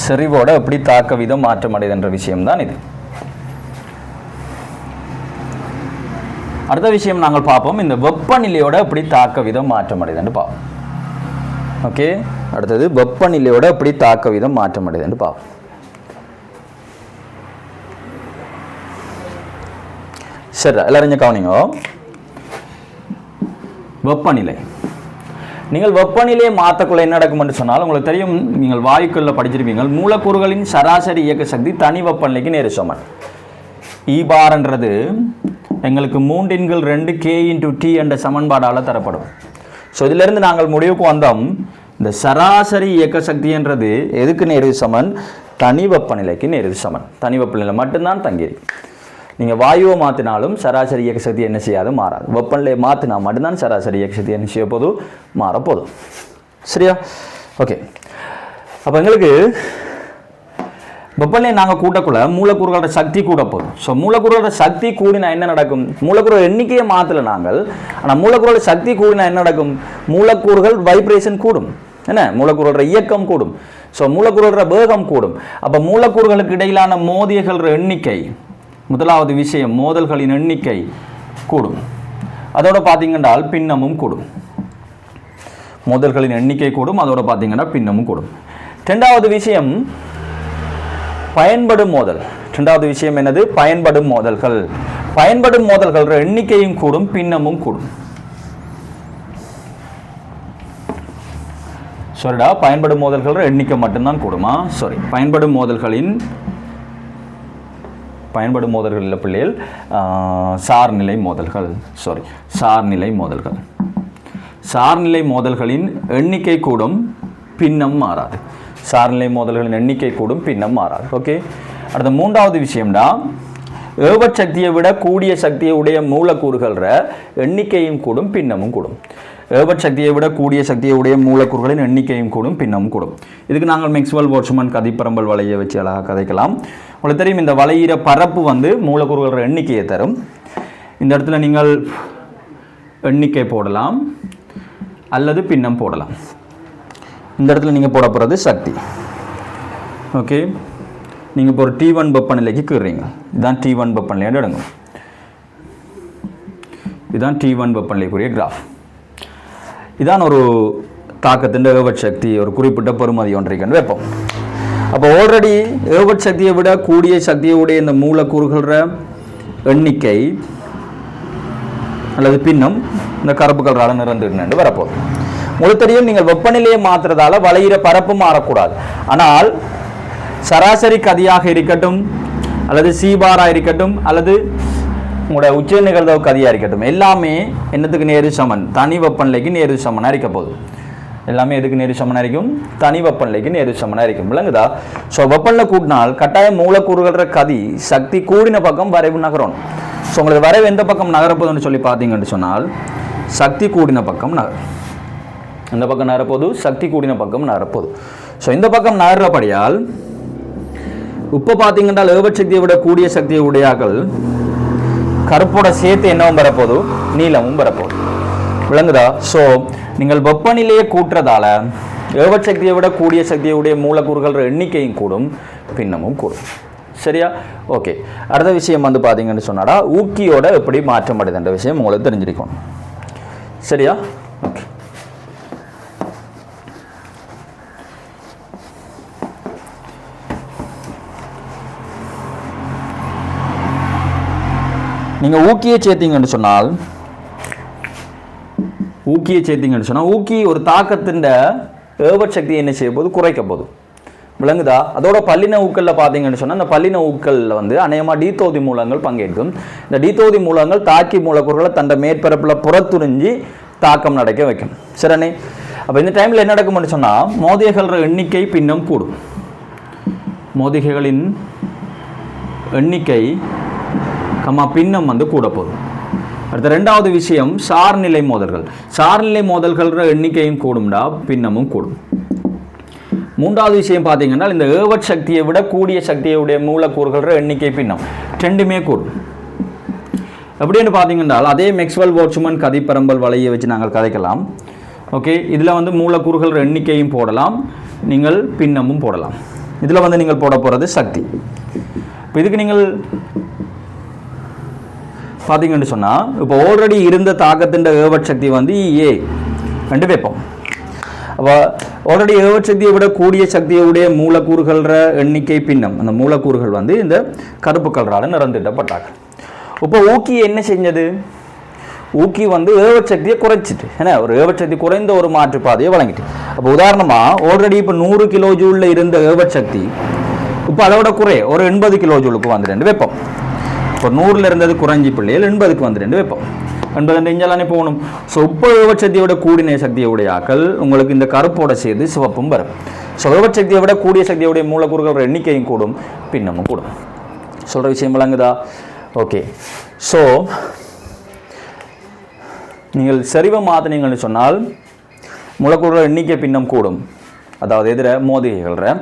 செறிவோட எப்படி தாக்க விதம் மாற்றம் அடையுது என்ற விஷயம் தான் இது. அடுத்த விஷயம் நாங்கள் பார்ப்போம், இந்த வெப்பநிலையோட எப்படி தாக்க விதம் மாற்றம் அடையுதுன்னு பார்ப்போம். ஓகே. அடுத்தது வெப்பநிலையோட எப்படி தாக்க விதம் மாற்றம் அடையுதுன்னு பார்ப்போம். சரி, எல்லாரும் கவனிங்க. வெப்பநிலை, நீங்கள் வெப்பநிலையை மாற்றக்குள்ள என்ன நடக்கும் என்று சொன்னால் உங்களுக்கு தெரியும், நீங்கள் வாயுக்களில் படிச்சிருப்பீங்க, மூலக்கூறுகளின் சராசரி இயக்க சக்தி தனி வெப்பநிலைக்கு நேர் சமன். ஈபார்ன்றது எங்களுக்கு 3/2k/T என்ற சமன்பாடால் தரப்படும். ஸோ இதிலிருந்து நாங்கள் முடிவுக்கு வந்தோம், இந்த சராசரி இயக்க சக்தி என்றது எதுக்கு நேர் சமன்? தனி வெப்பநிலைக்கு நேர் சமன். தனி வெப்பநிலை மட்டும்தான் தங்கியிருக்கு. நீங்கள் வாயுவை மாற்றினாலும் சராசரி இயக்க சக்தி என்ன செய்யாது? மாறாது. வெப்பநிலையை மாற்றினா மட்டும்தான் சராசரி இயக்க சக்தி என்ன செய்ய போதும்? மாறப்போதும். சரியா? ஓகே. அப்போ எங்களுக்கு வெப்பநிலையை நாங்கள் கூட்டக்குள்ள மூலக்கூறுகளோட சக்தி கூட போதும். ஸோ மூலக்கூறுகளோட சக்தி கூடினா என்ன நடக்கும்? மூலக்கூறுகள் எண்ணிக்கையை மாற்றல நாங்கள், ஆனால் மூலக்கூறுகளோட சக்தி கூடினா என்ன நடக்கும்? மூலக்கூறுகள் வைப்ரேஷன் கூடும், என்ன? மூலக்கூறுகளோட இயக்கம் கூடும். ஸோ மூலக்கூறுகளோட வேகம் கூடும். அப்போ மூலக்கூறுகளுக்கு இடையிலான மோதியல்கள் எண்ணிக்கை, முதலாவது விஷயம், மோதல்களின் எண்ணிக்கை கூடும். அதோட பார்த்தீங்கன்னா பின்னமும் கூடும். மோதல்களின் எண்ணிக்கை கூடும், அதோட பார்த்தீங்கன்னா பின்னமும் கூடும். ரெண்டாவது விஷயம் பயன்படும் மோதல். ரெண்டாவது விஷயம் என்னது? பயன்படும் மோதல்கள். பயன்படும் மோதல்கள் எண்ணிக்கையும் கூடும், பின்னமும் கூடும். சரிடா, பயன்படும் மோதல்கள் எண்ணிக்கை மட்டும்தான் கூடுமா? சாரி, பயன்படும் மோதல்கள் இல்லை பிள்ளைகள், சார்நிலை மோதல்கள். சாரி, சார்நிலை மோதல்கள். சார்நிலை மோதல்களின் எண்ணிக்கை கூடும், பின்னம் மாறாது. சார்நிலை மோதல்களின் எண்ணிக்கை கூடும், பின்னம் மாறாது. ஓகே. அடுத்த மூன்றாவது விஷயம்டா, ஏவற் சக்தியை விட கூடிய சக்தியை உடைய மூலக்கூறுகள் எண்ணிக்கையும் கூடும், பின்னமும் கூடும். ஏவற் சக்தியை விட கூடிய சக்தியை உடைய மூலக்கூறுகளின் எண்ணிக்கையும் கூடும், பின்னமும் கூடும். இதுக்கு நாங்கள் மேக்ஸ்வெல் போல்ட்ஸ்மேன் கதிப்பரம்பல் வலையை வச்சு அழகாக கதைக்கலாம். உங்களுக்கு தெரியும், இந்த வலையிற பரப்பு வந்து மூலக்கூறுகளோட எண்ணிக்கையை தரும். இந்த இடத்துல நீங்கள் எண்ணிக்கை போடலாம் அல்லது பின்னம் போடலாம். இந்த இடத்துல நீங்கள் போட போகிறது சக்தி. ஓகே. நீங்கள் இப்போ ஒரு T1 வெப்பநிலைக்கு கீறீங்க. இதுதான் T1 வெப்பநிலையோட எடுங்க. இதுதான் T1 வெப்பநிலைக்குரிய கிராஃப். இதான் ஒரு தாக்கத்தின் ஏவற் சக்தி, ஒரு குறிப்பிட்ட பெறுமதி ஒன்றைக்கு வைப்போம். அப்போ ஆல்ரெடி ஏவற் சக்தியை விட கூடிய சக்தியுடைய இந்த மூலக்கூறுகள எண்ணிக்கை அல்லது பின்னம் இந்த கருப்பு கலரால் நிறந்துட்டு வரப்போகுது. உங்களுக்கு தெரியும், நீங்கள் வெப்பநிலையை மாற்றுறதால வளையிற பரப்பு மாறக்கூடாது. ஆனால் சராசரி கதியாக இருக்கட்டும் அல்லது சீபாராக இருக்கட்டும் அல்லது உங்களோட உச்ச நிகழ்தவு கதியாக இருக்கட்டும், எல்லாமே என்னத்துக்கு நேரு சமன்? தனி வெப்பநிலைக்கு நேரு சமனாக இருக்க போகுது. எல்லாமே எதுக்கு நேரு சமனாக இருக்கும்? தனி வெப்பநிலைக்கு நேரு சமனாக இருக்கும். விளங்குதா? ஸோ வெப்பநிலை கூட்டினால் கட்டாயம் மூலக்கூறுகள கதி சக்தி கூடின பக்கம் வரைவு நகரும். ஸோ உங்களுக்கு வரைவு எந்த பக்கம் நகரப்போகுதுன்னு சொல்லி பார்த்தீங்கன்னு சொன்னால் சக்தி கூடின பக்கம் நகரும். இந்த பக்கம் நகரப்போது, சக்தி கூடின பக்கம் நகரப்போது. ஸோ இந்த பக்கம் நகர்றபடியால் இப்போ பார்த்தீங்கன்னா ஏவற் சக்தியை விட கூடிய சக்தியை உடையாக்கள் கருப்போட சேர்த்து என்னவும் வரப்போது? நீளமும் வரப்போகுது. விளங்குதா? ஸோ நீங்கள் வெப்பநிலையை கூட்டுறதால ஏவற் சக்தியை விட கூடிய சக்தியை உடைய மூலக்கூறுகள் எண்ணிக்கையும் கூடும், பின்னமும் கூடும். சரியா? ஓகே. அடுத்த விஷயம் வந்து பார்த்தீங்கன்னு சொன்னாடா ஊக்கியோட எப்படி மாற்றம் அடைதுன்ற விஷயம் உங்களுக்கு தெரிஞ்சிருக்கணும். சரியா? ஓகே. நீங்கள் ஊக்கியை சேர்த்தீங்கன்னு சொன்னால் ஊக்கி ஒரு தாக்கத்தின் ஏவற் சக்தியை என்ன செய்ய போது குறைக்க போகுது. விளங்குதா? அதோட பல்லின ஊக்கல்ல பார்த்தீங்கன்னு சொன்னால் அந்த பல்லின ஊக்கல்ல வந்து அநேகமாக டீத்தொகுதி மூலங்கள் பங்கேற்கும். இந்த டீத்தொகுதி மூலங்கள் தாக்கி மூலக்கூறுகளை தன் மேற்பரப்பில் புறத்துறிஞ்சி தாக்கம் நடக்க வைக்கும். சரிண்ணே? அப்போ இந்த டைமில் என்ன நடக்கும்னு சொன்னால் மோதிகைகள எண்ணிக்கை பின்னம் கூடும். மோதிகைகளின் எண்ணிக்கை பின்னம் வந்து கூட போகுது. அடுத்த ரெண்டாவது விஷயம் சார்நிலை மோதல்கள். சார்நிலை மோதல்கள எண்ணிக்கையும் கூடும்டா, பின்னமும் கூடும். மூன்றாவது விஷயம் பார்த்தீங்கன்னா இந்த ஏவற் சக்தியை விட கூடிய சக்தியுடைய மூலக்கூறுகள எண்ணிக்கை பின்னம் ரெண்டுமே கூடும். எப்படின்னு பார்த்தீங்கன்னா அதே மேக்ஸ்வெல் போல்ட்ஸ்மேன் கதிப்பரம்பல் வலையை வச்சு நாங்கள் கதைக்கலாம். ஓகே, இதில் வந்து மூலக்கூறுகள் எண்ணிக்கையும் போடலாம், நீங்கள் பின்னமும் போடலாம். இதில் வந்து நீங்கள் போட போகிறது சக்தி. இப்போ இதுக்கு நீங்கள் பார்த்தீங்கன்னு சொன்னால் இப்போ ஆல்ரெடி இருந்த தாக்கத்தின் ஏவற் சக்தி வந்து ஏ ரெண்டு வைப்போம். அப்போ ஆல்ரெடி ஏவற் சக்தியை விட கூடிய சக்தியுடைய மூலக்கூறுகள எண்ணிக்கை பின்னம், அந்த மூலக்கூறுகள் வந்து இந்த கருப்பு கலரால் நிறந்திட்டப்பட்டாங்க. இப்போ ஊக்கி என்ன செஞ்சது? ஊக்கி வந்து ஏவற் சக்தியை குறைச்சிட்டு, ஏன்னா ஒரு ஏவற் சக்தி குறைந்த ஒரு மாற்றுப்பாதையை வழங்கிட்டு. அப்போ உதாரணமாக ஆல்ரெடி இப்போ 100 கிலோ ஜூலில் இருந்த ஏவற் சக்தி இப்போ அதோட குறைய ஒரு 80 கிலோ ஜூலுக்கு வந்துட்டு வைப்போம். இப்போ 100ல் இருந்தது குறைஞ்சி பிள்ளைகள் 80க்கு வந்துட்டு வைப்போம். 80 இஞ்சலானே போகணும். ஸோ இப்போ ஏவற் சக்தியை விட கூடிய சக்தியுடைய ஆக்கள் உங்களுக்கு இந்த கருப்போட சேர்த்து சிவப்பும் வரும். ஸோ ஏவற் சக்தியை விட கூடிய சக்தியுடைய மூலக்கூறுகள் எண்ணிக்கையும் கூடும், பின்னமும் கூடும். சொல்கிற விஷயம் விளங்குதா? ஓகே. ஸோ நீங்கள் செறிவை மாற்றினீங்கன்னு சொன்னால் மூலக்கூறுகள் எண்ணிக்கை பின்னம் கூடும், அதாவது எதிர மோதிகைகள.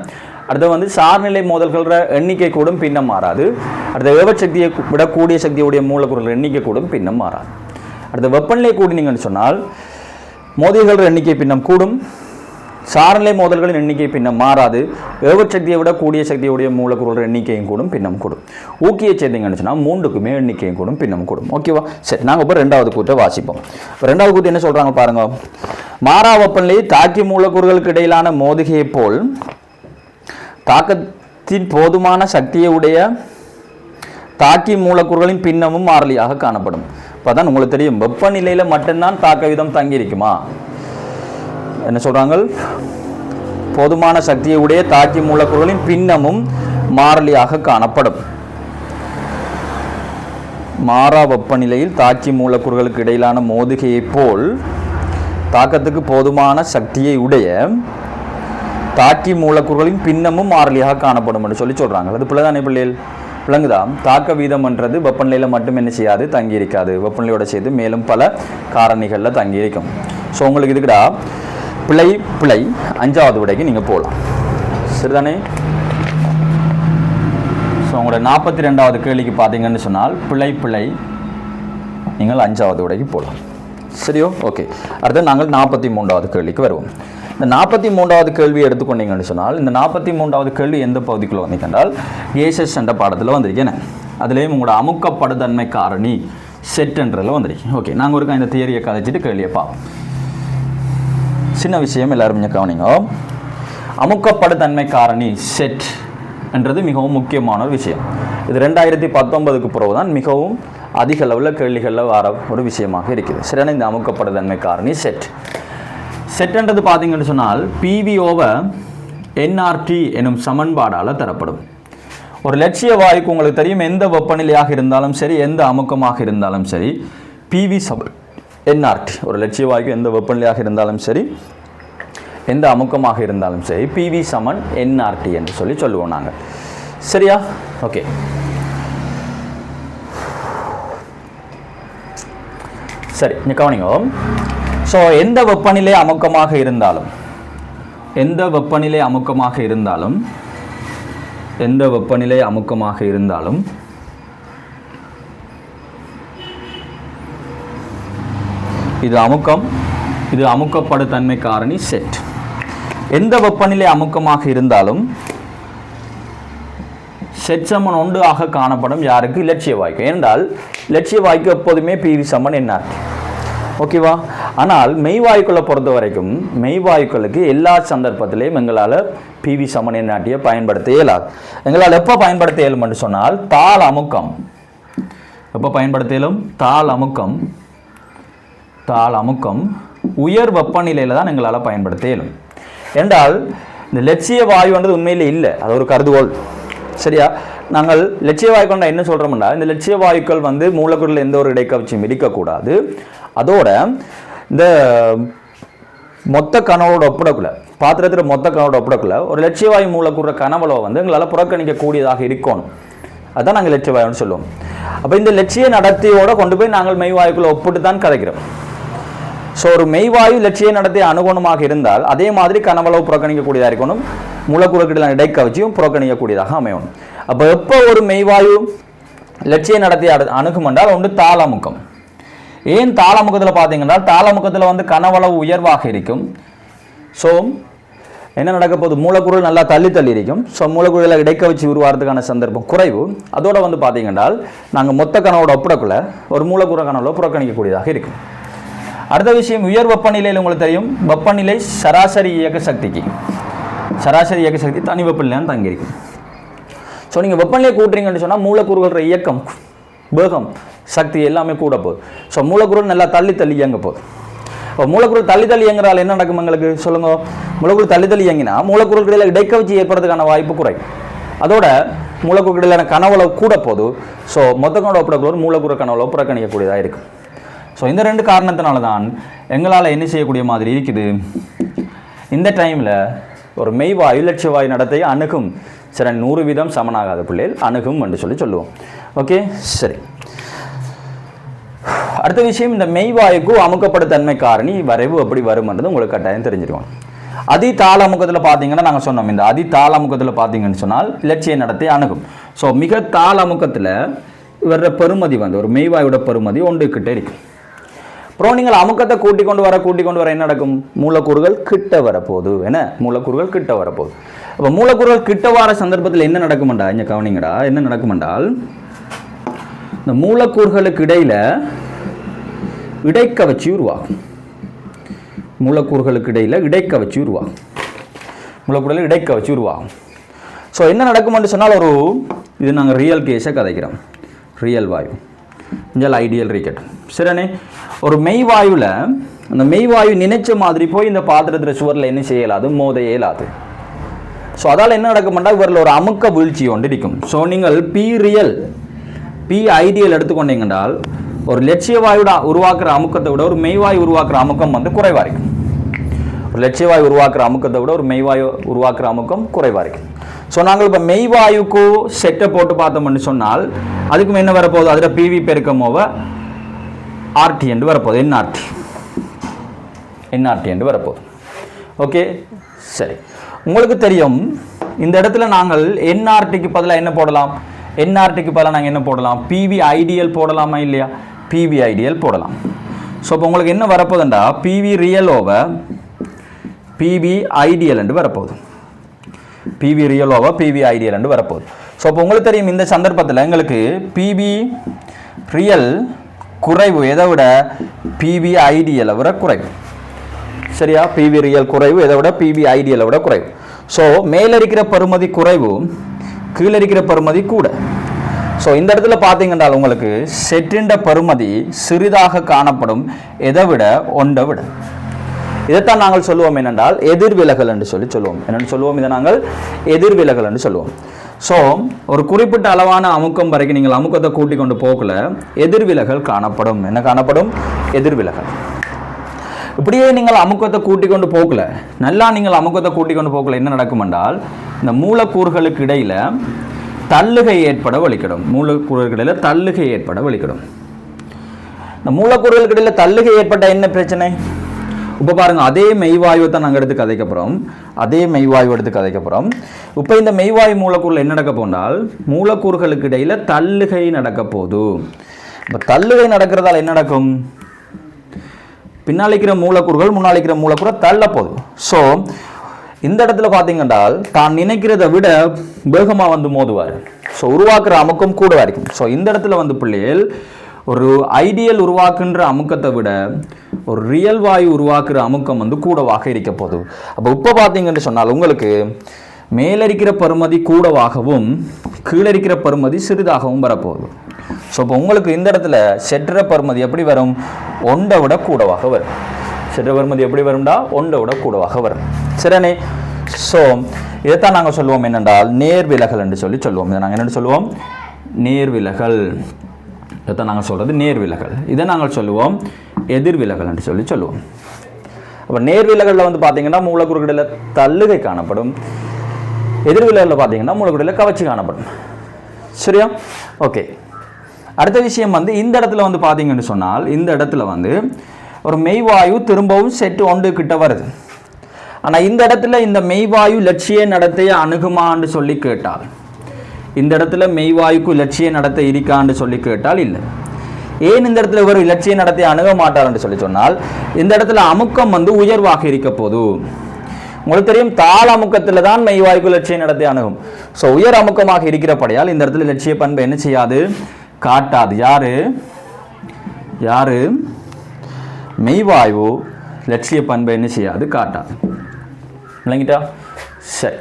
அடுத்து வந்து சார்நிலை மோதல்கள எண்ணிக்கை கூடும், பின்னம் மாறாது. அடுத்த ஏவற் சக்தியை விட கூடிய சக்தியுடைய மூலக்கூறுகள் எண்ணிக்கை கூடும், பின்னம் மாறாது. அடுத்த வெப்பநிலை கூடினீங்கன்னு சொன்னால் மோதிகைகள எண்ணிக்கை பின்னம் கூடும், சார்நிலை மோதல்களின் எண்ணிக்கை பின்னம் மாறாது. ஏவற் சக்தியை விட கூடிய சக்தியுடைய மூலக்கூறுகள் எண்ணிக்கையும் கூடும், பின்னம் கூடும். ஊக்கியை சேர்த்தீங்கன்னு சொன்னால் மூன்றுக்குமே எண்ணிக்கையும் கூடும், பின்னம் கூடும். ஓகேவா? சரி, நாங்கள் இப்போ ரெண்டாவது கூட்டை வாசிப்போம். இப்போ ரெண்டாவது கூட்டு என்ன சொல்கிறாங்க பாருங்க. மாறா வெப்பநிலை தாக்கி மூலக்கூறுகளுக்கு இடையிலான மோதிகையை போல் தாக்கத்தின் போதுமான சக்தியுடைய தாக்கி மூலக்கூறுகளின் பின்னமும் மாறிலியாக காணப்படும். இப்போ தான் உங்களுக்கு தெரியும் வெப்பநிலையில் மட்டும்தான் தாக்க விதம் தங்கியிருக்குமா? என்ன சொல்கிறாங்க? போதுமான சக்தியுடைய தாக்கி மூலக்கூறுகளின் பின்னமும் மாறிலியாக காணப்படும். மாறா வெப்பநிலையில் தாக்கி மூலக்கூறுகளுக்கு இடையிலான மோதிகையை போல் தாக்கத்துக்கு போதுமான சக்தியை உடைய தாக்கி மூலக்கூறுகளின் பின்னமும் மாறிலியாக காணப்படும் என்று சொல்கிறாங்க. அது பிள்ளைதானே பிள்ளைகள்? விளங்குதா? தாக்க வீதம்ன்றது வெப்பநிலையில் மட்டும் என்ன செய்யாது, தங்கி இருக்காது. வெப்பநிலையோட சேர்த்து மேலும் பல காரணிகளில் தங்கி இருக்கும். ஸோ உங்களுக்கு இதுக்குடா பிழை 5வது விடைக்கு நீங்கள் போகலாம். சரிதானே? ஸோ உங்களோட 42வது கேள்விக்கு பார்த்தீங்கன்னு சொன்னால் பிழை நீங்கள் 5வது விடைக்கு போகலாம். சரியோ? ஓகே. அடுத்து நாங்கள் 43வது கேள்விக்கு வருவோம். இந்த 43வது கேள்வி எடுத்துக்கொண்டீங்கன்னு சொன்னால் இந்த 43வது கேள்வி எந்த பகுதிக்குள்ளே வந்தீங்கன்றால் கேசஸ் என்ற பாடத்தில் வந்திருக்கேன். அதுலேயும் உங்களோட அமுக்கப்படுதன்மை காரணி செட்ன்றதில் வந்திருக்கேன். ஓகே, நாங்கள் ஒரு இந்த தியரியை கதைச்சிட்டு கேள்வியை பார்ப்போம். சின்ன விஷயம் எல்லாரும் கவனிங்க. அமுக்கப்படுதன்மை காரணி செட் என்றது மிகவும் முக்கியமான ஒரு விஷயம். இது 2019க்கு பிறகு தான் மிகவும் அதிக அளவில் கேள்விகளில் வர ஒரு விஷயமாக இருக்குது. சரியான இந்த அமுக்கப்படுதன்மை காரணி செட்ன்றது பார்த்தீங்கன்னு சொன்னால் PV/nRT எனும் சமன்பாடால் தரப்படும். ஒரு லட்சிய வாயுக்கு உங்களுக்கு தெரியும் எந்த வெப்பநிலையாக இருந்தாலும் சரி, எந்த அமுக்கமாக இருந்தாலும் சரி, PV/nRT ஒரு லட்சிய வாயுக்கு எந்த வெப்பநிலையாக இருந்தாலும் சரி, எந்த அமுக்கமாக இருந்தாலும் சரி, PV/nRT என்று சொல்லுவோம் நாங்கள். சரியா? ஓகே. சரி, நீ கவனிங்க. ஸோ எந்த வெப்பநிலை அமுக்கமாக இருந்தாலும் இது அமுக்கம், இது அமுக்கப்படுதன்மை காரணி செட். எந்த வெப்பநிலை அமுக்கமாக இருந்தாலும் செட் சமன் 1 ஆக காணப்படும் யாருக்கு? இலட்சிய வாய்க்கு. ஏனென்றால் இலட்சிய வாய்க்கு எப்போதுமே பிவி சமன் என்ஆர்டி. ஓகேவா? ஆனால் மெய்வாயுக்களை பொறுத்த வரைக்கும் மெய்வாயுக்களுக்கு எல்லா சந்தர்ப்பத்திலையும் எங்களால் பிவி சமன் என்ஆர்டியை பயன்படுத்த இயலாது. எங்களால் எப்போ பயன்படுத்த இயலும் என்று சொன்னால் தாள் அமுக்கம். எப்போ பயன்படுத்த இயலும்? தாள் அமுக்கம் உயர் வெப்பநிலையில் தான் எங்களால் பயன்படுத்த இயலும். என்றால் இந்த லட்சிய வாயுன்றது உண்மையிலே இல்லை, அது ஒரு கருதுகோள். சரியா? நாங்கள் லட்சிய வாயு கொண்டா என்ன சொல்கிறோம்னா, இந்த லட்சிய வாயுக்கள் வந்து மூலக்கூறில் எந்த ஒரு இடைக்கவச்சியும் இருக்கக்கூடாது. அதோட இந்த மொத்த கனவோட ஒப்பிடக்குள்ள பாத்திரத்தில் மொத்த கனவோட ஒப்பிடக்குள்ள ஒரு லட்சிய வாயு மூலக்கூற கனவளவை வந்து எங்களால் புறக்கணிக்கக்கூடியதாக இருக்கணும். அதுதான் நாங்கள் லட்சிய வாயுன்னு சொல்லுவோம். அப்போ இந்த லட்சிய நடத்தையோட கொண்டு போய் நாங்கள் மெய்வாயுக்குள்ள ஒப்பிட்டு தான் கதைக்கிறோம். ஸோ ஒரு மெய்வாயு லட்சிய நடத்தை அனுகுணமாக இருந்தால் அதே மாதிரி கனவளவு புறக்கணிக்கக்கூடியதாக இருக்கணும், மூலக்கூறுகளில் இடைக்கவச்சியும் புறக்கணிக்கக்கூடியதாக அமையணும். அப்போ எப்போ ஒரு மெய்வாயு லட்சிய நடத்தை அணுகும் என்றால் ஒன்று தாளமுக்கம். ஏன் தாளமுகத்தில் பார்த்தீங்கன்னா தாளமுகத்தில் வந்து கனவளவு உயர்வாக இருக்கும். ஸோ என்ன நடக்க போகுது? மூலக்கூறு நல்லா தள்ளி இருக்கும். ஸோ மூலக்கூறுகளை இடைக்கவச்சி உருவாகிறதுக்கான சந்தர்ப்பம் குறைவு. அதோட வந்து பார்த்தீங்கன்னா நாங்கள் மொத்த கனவோட ஒப்பிடக்குள்ள ஒரு மூலக்கூறு கனவுல புறக்கணிக்கக்கூடியதாக இருக்கும். அடுத்த விஷயம், உயர் வெப்பநிலையில் உங்களுக்கு தெரியும் வெப்பநிலை சராசரி இயக்க சக்திக்கு தனி வெப்பநிலைன்னு தங்கியிருக்கும். ஸோ நீங்கள் வெப்பநிலையை கூட்டுறீங்கன்னு சொன்னால் மூலக்கூறுகள இயக்கம், வேகம், சக்தி எல்லாமே கூட போகுது. ஸோ மூலக்கூறு நல்லா தள்ளி இயங்க போகுது. இப்போ மூலக்கூறு தள்ளி இயங்குறால் என்ன நடக்கும் எங்களுக்கு சொல்லுங்க? மூலக்கூறு தள்ளி இயங்கினா மூலக்கூறுகளில் இடைக்கவச்சி ஏற்படுறதுக்கான வாய்ப்பு குறையும். அதோட மூலக்கூறுகளிலான கனவளவு கூட போகுது. ஸோ மொத்த கனவோட ஒப்பிடக்கூட மூலக்கூறு கனவளவு புறக்கணிக்கக்கூடியதாக இருக்கும். ஸோ இந்த ரெண்டு காரணத்தினால தான் எங்களால் என்ன செய்யக்கூடிய மாதிரி இருக்குது, இந்த டைமில் ஒரு மெய்வாயு லட்சிய வாயு நடத்தை அணுகும். சரி, 100% சமனாகாத பிள்ளைகள் அணுகும் என்று சொல்லுவோம். ஓகே, சரி. அடுத்த விஷயம், இந்த மெய்வாயுக்கு அமுக்கப்படும் தன்மை காரணி வரைவு எப்படி வரும்ன்றது உங்களுக்கு கட்டாயம் தெரிஞ்சிருக்கும். அதிதாள அமுக்கத்தில் பார்த்தீங்கன்னா நாங்கள் சொன்னோம், இந்த அதிதாள அமுக்கத்தில் பார்த்தீங்கன்னு சொன்னால் இலட்சிய நடத்தை அணுகும். ஸோ மிக தாள அமுக்கத்தில் வர்ற பெருமதி வந்து ஒரு மெய்வாயோட பெருமதி 1 கிட்ட இருக்கும். அப்புறம் நீங்கள் அமுக்கத்தை கூட்டி கொண்டு வர என்ன நடக்கும்? மூலக்கூறுகள் கிட்ட வரப்போகுது. மூலக்கூறுகள் கிட்ட வரப்போகுது. அப்போ மூலக்கூறுகள் கிட்ட வர சந்தர்ப்பத்தில் என்ன நடக்கும்டா, இங்கே கவனிங்கடா, என்ன நடக்குமென்றால் இந்த மூலக்கூறுகளுக்கு இடையில இடைக்கவச்சி உருவாகும். ஸோ என்ன நடக்கும்னு சொன்னால் இது நாங்கள் ரியல் கேஸை கதைக்கிறோம். ரியல் வாயு இங்கே ஐடியல் ரீக்கெட். சரிண்ணே, ஒரு மெய்வாயுவில் அந்த மெய்வாயு நினைச்ச மாதிரி போய் இந்த பாத்திரத்தில் சுவரில் என்ன செய்யலாது? மோத இயலாது. ஸோ அதால் என்ன நடக்கும்னா இவரில் ஒரு அமுக்க வீழ்ச்சி ஒன்று இருக்கும். ஸோ நீங்கள் பி ஐடியல் எடுத்துக்கொண்டீங்கன்றால் ஒரு லட்சிய வாயுட உருவாக்குற அமுக்கத்தை விட ஒரு மெய்வாயு உருவாக்குற அமுக்கம் வந்து குறைவாக இருக்கும். ஒரு லட்சிய வாயு உருவாக்குற அமுக்கத்தை விட ஒரு மெய்வாயு உருவாக்குற அமுக்கம் குறைவாக இருக்கும். ஸோ நாங்கள் இப்போ மெய்வாயுக்கு செட்டை போட்டு பார்த்தோம்னு சொன்னால் அதுக்கும் என்ன வரப்போகுது? அதில் பிவி பெருக்கமோவ ஆர்டி என்று வரப்போகுது, என்ஆர்டி என்று வரப்போகுது. ஓகே, சரி. உங்களுக்கு தெரியும் இந்த இடத்துல நாங்கள் என்ஆர்டிக்கு பதிலாக என்ன போடலாம்? நாங்கள் என்ன போடலாம்? பிவி ஐடியல் போடலாமா இல்லையா? பிவி ஐடியல் போடலாம். ஸோ இப்போ உங்களுக்கு என்ன வரப்போகுதுண்டா PV real over PV ideal என்று வரப்போகுது. PV real over PV ideal என்று வரப்போகுது. ஸோ இப்போ உங்களுக்கு தெரியும் இந்த சந்தர்ப்பத்தில் எங்களுக்கு பிவி ரியல் குறைவு, எதை விட? பிவி ஐடியலை விட குறைவு. சரியா? பிவி ரியல் குறைவு, எதை விட? பிவி ஐடியலை விட குறைவு. ஸோ மேலே இருக்கிற பெறுமதி குறைவு, கீழே இருக்கிற பெறுமதி கூட. ஸோ இந்த இடத்துல பார்த்தீங்கன்னா உங்களுக்கு செட்டின்ற பெறுமதி சிறிதாக காணப்படும், எதை விட? 1 விட. இதைத்தான் நாங்கள் சொல்லுவோம் என்னென்றால் எதிர்விலகல் என்று சொல்லுவோம். என்னென்னு சொல்லுவோம்? இதை நாங்கள் எதிர்விலகல் என்று சொல்லுவோம். ஸோ ஒரு குறிப்பிட்ட அளவான அமுக்கம் வரைக்கும் நீங்கள் அமுக்கத்தை கூட்டி கொண்டு போகல எதிர்விலகல் காணப்படும். என்ன காணப்படும்? எதிர்விலகல். இப்படியே நீங்கள் அமுக்கத்தை கூட்டி கொண்டு போகல, நீங்கள் அமுக்கத்தை கூட்டி கொண்டு போகல என்ன நடக்கும் என்றால் இந்த மூலக்கூறுகளுக்கு இடையில தள்ளுகை ஏற்பட வலிக்கிடும். இந்த மூலக்கூறுகளுக்கு இடையில தள்ளுகை ஏற்பட்ட என்ன பிரச்சனை? இப்போ பாருங்க, அதே மெய்வாயுவை தான் நாங்கள் எடுத்து கதைக்கப்புறம் இப்போ இந்த மெய்வாயு மூலக்கூறுல என்ன நடக்க போனால் மூலக்கூறுகளுக்கு இடையில தள்ளுகை நடக்க போகுது. இப்போ தள்ளுகை நடக்கிறதால என்ன நடக்கும்? பின்னாளிக்கிற மூலக்கூறுகள் முன்னாளிக்கிற மூலக்கூறை தள்ள போகுது. ஸோ இந்த இடத்துல பார்த்தீங்கன்றால் தான் நினைக்கிறத விட வேகமாக வந்து மோதுவார். ஸோ உருவாக்குற அமுக்கம் கூடவா இருக்கும். ஸோ இந்த இடத்துல வந்து பிள்ளைகள் ஒரு ஐடியல் உருவாக்குன்ற அமுக்கத்தை விட ஒரு ரியல் வாயு உருவாக்குற அமுக்கம் வந்து கூடவாக இருக்க போகுது. அப்போ இப்போ பார்த்தீங்கன்னு சொன்னால் உங்களுக்கு மேலரிக்கிற பருமதி கூடவாகவும் கீழரிக்கிற பருமதி சிறிதாகவும் வரப்போகுது. ஸோ இப்போ உங்களுக்கு இந்த இடத்துல செற்ற பருமதி எப்படி வரும்? ஒன்றை விட கூடவாக வரும். செற்ற பருமதி எப்படி வரும்டா? ஒன்றை விட கூடவாக வரும். சரியானே? ஸோ இதைத்தான் நாங்கள் சொல்லுவோம் என்னென்றால் நேர்விலகல் என்று சொல்லுவோம். இதை நாங்கள் என்ன சொல்லுவோம்? நேர்விலகல். இதைத்தான் நாங்கள் சொல்கிறது நேர்விலகல். இதை நாங்கள் சொல்லுவோம் எதிர்விலகல் என்று சொல்லுவோம். அப்போ நேர்விலகலில் வந்து பார்த்தீங்கன்னா மூலக்கூறுகளில் தள்ளுகை காணப்படும். எதிர்விலகலில் பார்த்தீங்கன்னா மூலக்கூறுகளில் கவர்ச்சி காணப்படும். சரியா? ஓகே. அடுத்த விஷயம் வந்து இந்த இடத்துல வந்து பார்த்தீங்கன்னு சொன்னால் இந்த இடத்துல வந்து ஒரு மெய்வாயு திரும்பவும் செட்டு ஒன்று கிட்ட வருது. ஆனால் இந்த இடத்துல இந்த மெய்வாயு லட்சிய நடத்தையை அணுகுமான்னு சொல்லி கேட்டால், இந்த இடத்துல மெய்வாயுக்கு இலட்சிய நடத்தை இருக்கான்னு சொல்லி கேட்டால் இல்லை. ஏன் இந்த இடத்துல ஒரு இலட்சிய நடத்தை அணுக மாட்டார்ன்னு சொல்லி சொன்னால் இந்த இடத்துல அமுக்கம் வந்து உயர்வாக இருக்க போது. உங்களுக்கு தெரியும் தாள அமுக்கத்தில் தான் மெய்வாயுக்கு இலட்சிய நடத்தை அணுகும். ஸோ உயர் அமுக்கமாக இருக்கிறபடியால் இந்த இடத்துல இலட்சிய பண்பை என்ன செய்யாது? காட்டாது. யாரு மெய்வாயு லட்சிய பண்பை என்ன செய்யாது? காட்டாது. இல்லைங்கிட்டா? சரி.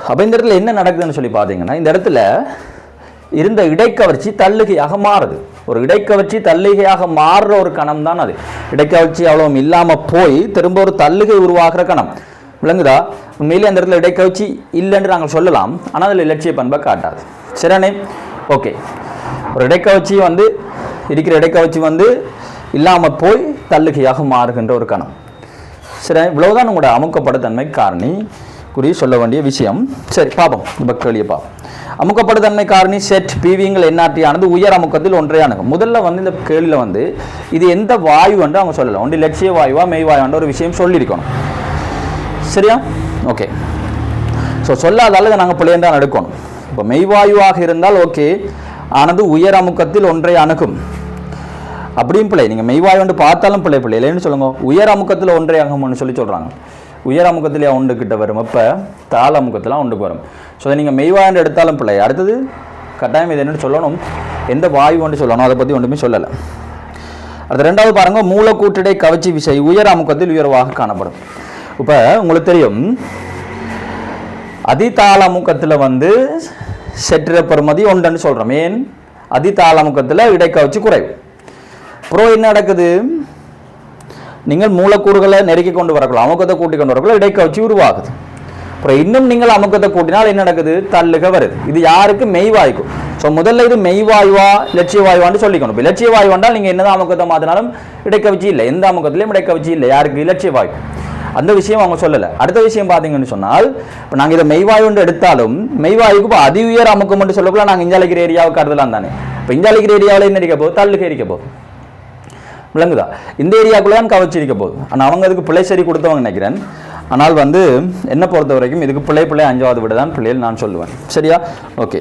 அப்போ இந்த இடத்துல என்ன நடக்குதுன்னு சொல்லி பார்த்தீங்கன்னா இந்த இடத்துல இருந்த இடைக்கவர்ச்சி தள்ளுகையாக மாறுது. ஒரு இடைக்கவர்ச்சி தள்ளுகையாக மாறுற ஒரு கணம் தான் அது. இடைக்கவர்ச்சி அவ்வளோ இல்லாமல் போய் திரும்ப ஒரு தள்ளுகை உருவாகிற கணம். விளங்குதா? உண்மையிலே அந்த இடத்துல இடைக்கவர்ச்சி இல்லைன்னு நாங்கள் சொல்லலாம். ஆனால் அதில் இலட்சிய பண்பை காட்டாது. சரியானே? ஓகே. ஒரு இடைக்கவர்ச்சி வந்து இருக்கிற இடைக்கவர்ச்சி வந்து இல்லாமல் போய் தள்ளுகையாக மாறுகின்ற ஒரு கணம். சரி, இவ்வளவுதான் உங்களோட அமுக்கப்படுத்தன்மை காரணி குறி சொல்ல வேண்டிய விஷயம். சரி, பார்ப்போம். இப்போ கேள்வியை பார்ப்போம். அமுக்கப்படுத்தன்மை காரணி செட் பிவிங்கள் என்ஆர்டி ஆனது உயர் அமுக்கத்தில் ஒன்றை அணுகும். முதல்ல வந்து இந்த கேள்வியில் வந்து இது எந்த வாயு என்று அவங்க சொல்லலாம். ஒன்று லட்சிய வாயுவா மெய்வாயுன்ற ஒரு விஷயம் சொல்லியிருக்கணும். சரியா? ஓகே. ஸோ சொல்லாதால நாங்கள் பிள்ளைன்னு தான் எடுக்கணும். இப்போ மெய்வாயுவாக இருந்தால் ஓகே, ஆனது உயர் அமுக்கத்தில் ஒன்றை அணுகும் அப்படியும் பிள்ளை. நீங்கள் மெய்வாயு வந்து பார்த்தாலும் பிள்ளை இல்லைன்னு சொல்லுங்க. உயர் அமுக்கத்தில் ஒன்றை அணுகும்னு சொல்கிறாங்க. உயர் அமுக்கத்திலே ஒன்று கிட்ட வரும். இப்போ தாள அமுக்கத்தில் ஒன்றுக்கு வரும். ஸோ அதை நீங்கள் மெய்வாண்டு எடுத்தாலும் பிள்ளை. அடுத்தது கட்டாயம் இது என்னென்னு சொல்லணும்? எந்த வாயு ஒன்று சொல்லணும்? அதை பற்றி ஒன்றுமே சொல்லலை. அடுத்த ரெண்டாவது பாருங்க, மூலக்கூற்றிடை கவர்ச்சி விசை உயர் அமுக்கத்தில் உயர்வாக காணப்படும். இப்போ உங்களுக்கு தெரியும் அதிதாள அமுக்கத்தில் வந்து செற்ற பெறுமதி ஒன்றுன்னு சொல்கிறோம். ஏன்? அதிதாள அமுக்கத்தில் இடைக்கவர்ச்சி குறைவு. அப்புறம் என்ன நடக்குது? நீங்கள் மூலக்கூறுகளை நெருக்கி கொண்டு வரக்கலாம், அமுக்கத்தை கூட்டி கொண்டு வரக்கலாம், இடைக்கவர்ச்சி உருவாகுது. அப்புறம் இன்னும் நீங்கள் அமுக்கத்தை கூட்டினால் என்ன நடக்குது? தள்ளுக வருது. இது யாருக்கு? மெய்வாயுக்கும். ஸோ முதல்ல இது மெய்வாயுவா லட்சிய வாயுவான்னு சொல்லிக்கணும். இப்போ இலட்சிய வாயு வந்தால் நீங்கள் என்னதான் அமுக்கத்தை மாற்றினாலும் இடைக்கவர்ச்சி இல்லை. எந்த அமுக்கத்திலையும் இடைக்கவர்ச்சி இல்லை. யாருக்கு? இலட்சிய வாயு. அந்த விஷயம் அவங்க சொல்லலை. அடுத்த விஷயம் பார்த்தீங்கன்னு சொன்னால் இப்போ நாங்கள் இதை மெய்வாயுன்னு எடுத்தாலும் மெய்வாயுக்கு இப்போ அதி உயர் அமுக்கம் என்று சொல்லக்குள்ள நாங்கள் இஞ்சாலிக்கிற ஏரியாவுக்கு கருதலாம் தானே. இப்போ இஞ்சாலிக்கிற ஏரியாவில் என்ன இருக்க போகுது? தள்ளுக இருக்க போகுது. விளங்குதா? இந்த ஏரியாக்குள்ளே தான் கவர்ச்சி இருக்க போகுது. ஆனால் அவங்க அதுக்கு பிள்ளை சரி கொடுத்தவங்க நினைக்கிறேன். ஆனால் வந்து என்னை பொறுத்த வரைக்கும் இதுக்கு பிள்ளை 5வது விட தான் பிள்ளைகள் நான் சொல்லுவேன். சரியா? ஓகே.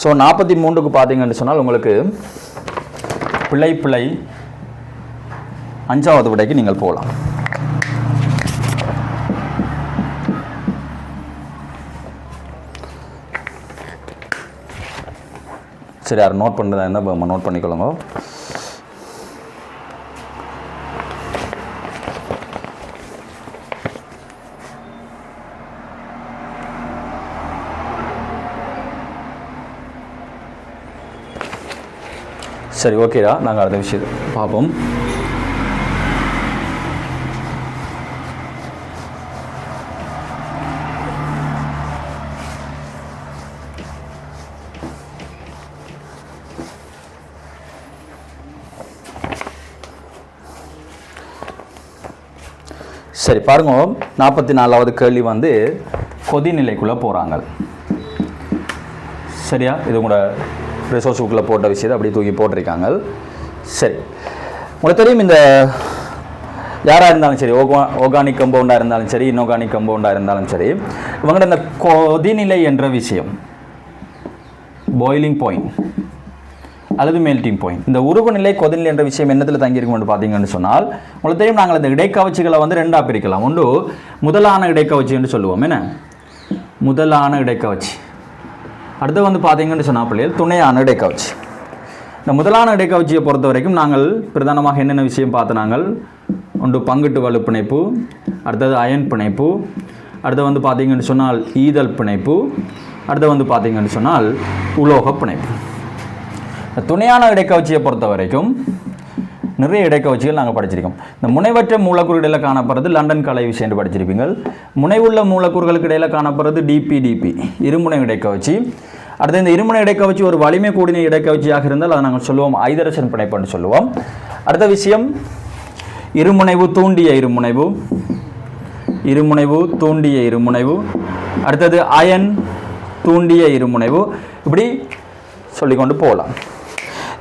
ஸோ 43க்கு பார்த்தீங்கன்னு சொன்னால் உங்களுக்கு பிள்ளை 5வது விடைக்கு நீங்கள் போகலாம். சரி, யார் நோட் பண்ணுறதா இருந்தால் நோட் பண்ணிக்கொள்ளுங்க. சரி, ஓகேடா. நாங்கள் அடுத்த விஷயத்தை பார்ப்போம். சரி, பாருங்க. 44வது கேள்வி வந்து கொதிநிலைக்குள்ளே போகிறாங்க. சரியா? இது கூட ரிசோர்ஸ் புக்கில் போட்ட விஷயத்தை அப்படியே தூக்கி போட்டிருக்காங்க. சரி, உங்களுக்கு தெரியும் இந்த யாராக இருந்தாலும் சரி, ஆர்கானிக் கம்பவுண்டாக இருந்தாலும் சரி, இன்ஆர்கானிக் கம்பவுண்டாக இருந்தாலும் சரி, இவங்கள்ட்ட இந்த கொதிநிலை என்ற விஷயம், பாயிலிங் பாயிண்ட் அல்லது மெல்டிங் பாயிண்ட். இந்த உருகுநிலை கொதிநிலை என்ற விஷயம் என்னத்தில் தங்கியிருக்கும் பார்த்தீங்கன்னு சொன்னால் உங்களுக்கு தெரியும், நாங்கள் இந்த இடைக்கவச்சிகளை வந்து ரெண்டாக பிரிக்கலாம். ஒன்று முதலான இடைக்கவச்சி என்று சொல்லுவோம். என்ன முதலான இடைக்கவச்சி. அடுத்து வந்து பார்த்தீங்கன்னு சொன்னால் பிள்ளைகள் துணையான இடைக்கவச்சி. இந்த முதலான இடைக்கவச்சியை பொறுத்த வரைக்கும் நாங்கள் பிரதானமாக என்னென்ன விஷயம் பார்த்து நாங்கள் ஒன்று பங்கிட்டு வலு பிணைப்பு, அடுத்தது அயன் பிணைப்பு, அடுத்து வந்து பார்த்தீங்கன்னு சொன்னால் ஈதல் பிணைப்பு, அடுத்து வந்து பார்த்தீங்கன்னு சொன்னால் உலோக பிணைப்பு. துணையான இடைக்கவச்சியை பொறுத்த வரைக்கும் நிறைய இடைக்கவச்சிகள் நாங்கள் படிச்சிருக்கோம். இந்த முனைவற்ற மூலக்கூறு இடையில் காணப்படுறது லண்டன் கலை விஷயம் என்று படிச்சிருப்பீங்கள். முனைவுள்ள மூலக்கூறுகளுக்கு இடையில் காணப்படுறது டிபி இருமுனை இடைக்கவச்சி. அடுத்து இந்த இருமுனை இடைக்கவச்சி ஒரு வலிமை கூடின இடைக்கவச்சியாக இருந்தால் அதை நாங்கள் சொல்லுவோம் ஐதரசன் பிணைப்பு என்று சொல்லுவோம். அடுத்த விஷயம் இருமுனைவு தூண்டிய இருமுனைவு, இருமுனைவு தூண்டிய இருமுனைவு. அடுத்தது அயன் தூண்டிய இருமுனைவு. இப்படி சொல்லிக்கொண்டு போகலாம்.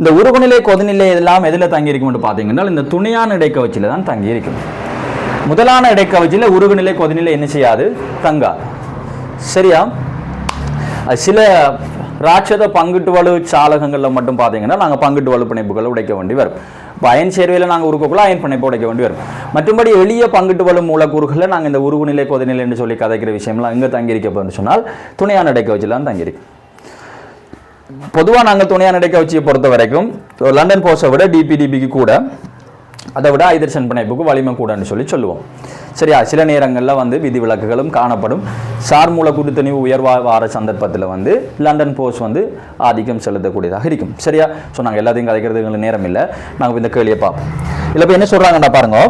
இந்த உருகுநிலை கொதிநிலை எல்லாம் எதில் தங்கியிருக்கும் என்று பார்த்தீங்கன்னா இந்த துணையான இடைக்கவச்சியில் தான் தங்கியிருக்கும். முதலான இடைக்கவச்சியில் உருகுநிலை கொதிநிலை என்ன செய்யாது, தங்காது. சரியா? சில ராட்சத பங்கிட்டு வலு சாலகங்களில் மட்டும் பார்த்தீங்கன்னா நாங்கள் பங்கிட்டு வலு பிணைப்புகளை உடைக்க வேண்டி வரும். இப்போ அயன் சேர்வையில் நாங்கள் உருக்கக்குள்ள அயன் பிணைப்பு உடைக்க வேண்டி வரும். மற்றபடி எளிய பங்கிட்டு வலு மூலக்கூறுகளில் நாங்கள் இந்த உருகுநிலை கொதிநிலை என்று சொல்லி கதைக்கிற விஷயம்லாம் எங்கே தங்கியிருக்கப்போன்னு சொன்னால் துணையான இடைக்கவச்சியில் தான் தங்கியிருக்கும். பொதுவாக நாங்கள் துணையான இடைக்கவச்சியை பொறுத்த வரைக்கும் லண்டன் போஸை விட டிபிக்கு கூட, அதை விட ஐதரசன் பிணைப்புக்கு வலிமை கூடன்னு சொல்லி சொல்லுவோம். சரியா? சில நேரங்களில் வந்து விதி விலக்குகளும் காணப்படும். சார் மூலக்கூறு திணிவு உயர்வார சந்தர்ப்பத்தில் வந்து லண்டன் போஸ் வந்து ஆதிக்கம் செலுத்தக்கூடியதாக இருக்கும். சரியா? ஸோ நாங்கள் எல்லாத்தையும் கதைக்கிறது எங்களுக்கு நேரம் இல்லை. நாங்கள் இந்த கேள்வியை பார்ப்போம். இல்லை இப்போ என்ன சொல்கிறாங்கண்ணா பாருங்க,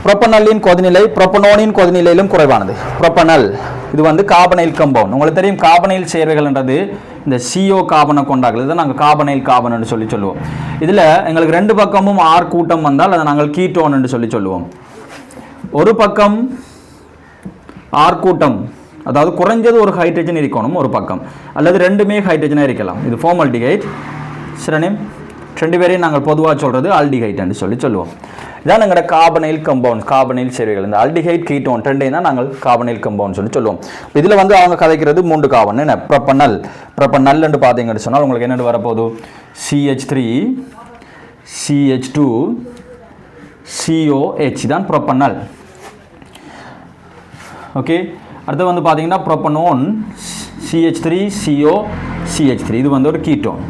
புரோப்பனலின் கொதிநிலை புரோப்பனோனின் கொதிநிலையிலும் குறைவானது. புரோப்பனல் இது வந்து கார்பனைல் கம்பவுண்ட். உங்களுக்கு தெரியும் கார்பனைல் சேர்வைகள்ன்றது இந்த CO கார்பனை கொண்டார்கள். இதை நாங்கள் கார்பனைல் கார்பன் சொல்லி சொல்லுவோம். இதில் எங்களுக்கு ரெண்டு பக்கமும் ஆர் கூட்டம் வந்தால் அதை நாங்கள் கீட்டோன் என்று சொல்லி சொல்லுவோம். ஒரு பக்கம் ஆர் கூட்டம், அதாவது குறைஞ்சது ஒரு ஹைட்ரஜன் இருக்கணும் ஒரு பக்கம், அல்லது ரெண்டுமே ஹைட்ரஜனாக இருக்கலாம். இது ஃபார்மால்டிஹைட். சிரனேம் ரெண்டு பேரையும் நாங்கள் பொதுவாக சொல்கிறது ஆல்டிஹைட் என்று சொல்லி சொல்லுவோம். இதான் எங்களோட கார்பனைல் கம்பவுண்ட்ஸ், கார்பனைல் சேர்வைகள். இந்த ஆல்டிஹைட் கீட்டோன் ரெண்டையும் தான் நாங்கள் கார்பனைல் கம்பவுண்ட் சொல்லி சொல்லுவோம். இதில் வந்து அவங்க கதைக்கிறது 3 கார்பன். என்ன ப்ரொப்பனல். ப்ரொப்பனல் என்று பார்த்தீங்கன்னு சொன்னால் உங்களுக்கு என்னென்னு வரப்போகுது, CH3 CH2 COH தான் ப்ரொப்பனல். ஓகே. அடுத்து வந்து பார்த்தீங்கன்னா ப்ரொப்பனோன் CH3 CO CH3 இது வந்து ஒரு கீட்டோன்.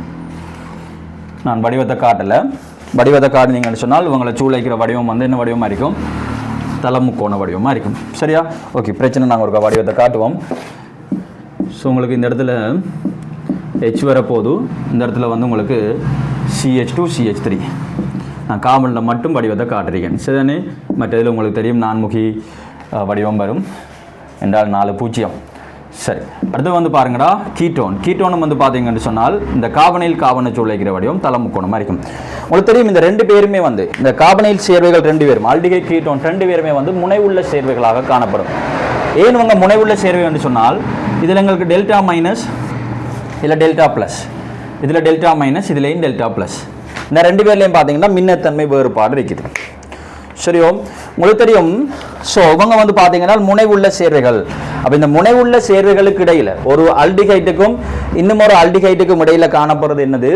நான் வடிவத்தை காட்டலை. வடிவத்தை காட்டினீங்கன்னு சொன்னால் உங்களை சூளைக்கிற வடிவம் வந்து என்ன வடிவமாக இருக்கும், தலமுக்கோண வடிவமாக இருக்கும். சரியா? ஓகே, பிரச்சனை நாங்கள் ஒரு வடிவத்தை காட்டுவோம். ஸோ உங்களுக்கு இந்த இடத்துல H வரப்போது, இந்த இடத்துல வந்து உங்களுக்கு CH2 CH3. நான் கார்பனில் மட்டும் வடிவத்தை காட்டுறீங்க. சரிதானே? மற்ற இதில் உங்களுக்கு தெரியும் நான்முகி வடிவம் வரும் என்றால் 4 பூஜ்ஜியம். சரி, அடுத்து வந்து பாருங்கடா கீட்டோன். கீட்டோனும் வந்து பார்த்தீங்கன்னு சொன்னால் இந்த கார்பனைல் கார்பனை சூளைக்கிற வடிவம் தலமுக்கோணமாக இருக்கும். உங்களுக்கு தெரியும் இந்த ரெண்டு பேருமே வந்து இந்த கார்பனைல் சேர்வைகள் ரெண்டு பேரும் ஆல்டிஹைட் கீட்டோன் ரெண்டு பேருமே வந்து முனைவுள்ள சேர்வைகளாக காணப்படும். ஏன் உங்கள் முனைவுள்ள சேர்வை என்று சொன்னால் இதில் எங்களுக்கு டெல்டா மைனஸ், இதில் டெல்டா ப்ளஸ், இதில் டெல்டா மைனஸ், இதுலேயும் டெல்டா ப்ளஸ். இந்த ரெண்டு பேர்லையும் பார்த்தீங்கன்னா மின்னத்தன்மை வேறுபாடு இருக்குது. சரியோ? உங்களுக்கு தெரியும். ஸோ இவங்க வந்து பார்த்தீங்கன்னா முனைவுள்ள சேர்வைகள். அப்போ இந்த முனைவுள்ள சேர்வைகளுக்கு இடையில் ஒரு ஆல்டிஹைட்டுக்கும் இன்னும் ஒரு ஆல்டிஹைட்டுக்கும் இடையில் காணப்படுறது என்னது,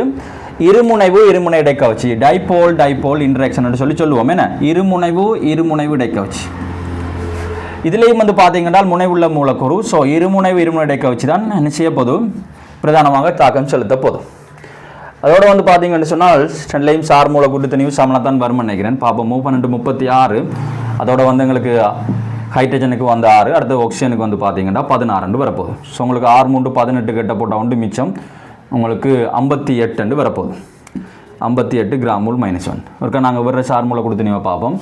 இருமுனைவு இருமுனை இடைக்கவச்சி, டைபோல் டைபோல் இன்டராக்ஷன் சொல்லி சொல்லுவோம். என்ன இருமுனைவு இருமுனைவு இடைக்கவச்சி. இதுலேயும் வந்து பார்த்தீங்கன்னா முனைவுள்ள மூலக்கூறு. ஸோ இருமுனைவு இருமுனை இடைக்கவச்சி தான் என்ன செய்ய போதும், பிரதானமாக தாக்கம் செலுத்த போதும். அதோடு வந்து பார்த்தீங்கன்னு சொன்னால் ரெண்டுலேயும் சார் மூலக்கூறு திணிவு சமணத்தான் வரும் நினைக்கிறேன். பாப்போம். 32 அதோட வந்து எங்களுக்கு ஹைட்ரஜனுக்கு வந்து 6, அடுத்து ஆக்சிஜனுக்கு வந்து பார்த்தீங்கன்னா 16 வரப்போகுது. ஸோ உங்களுக்கு 6 3 18 கட்ட போட்டால் உண்டு மிச்சம் உங்களுக்கு 58 வரப்போகுது. 58 கிராம் மூல் -1. ஒருக்கா நாங்கள் வேறு சார் மூலக்கூறு திணிவை பார்ப்போம்.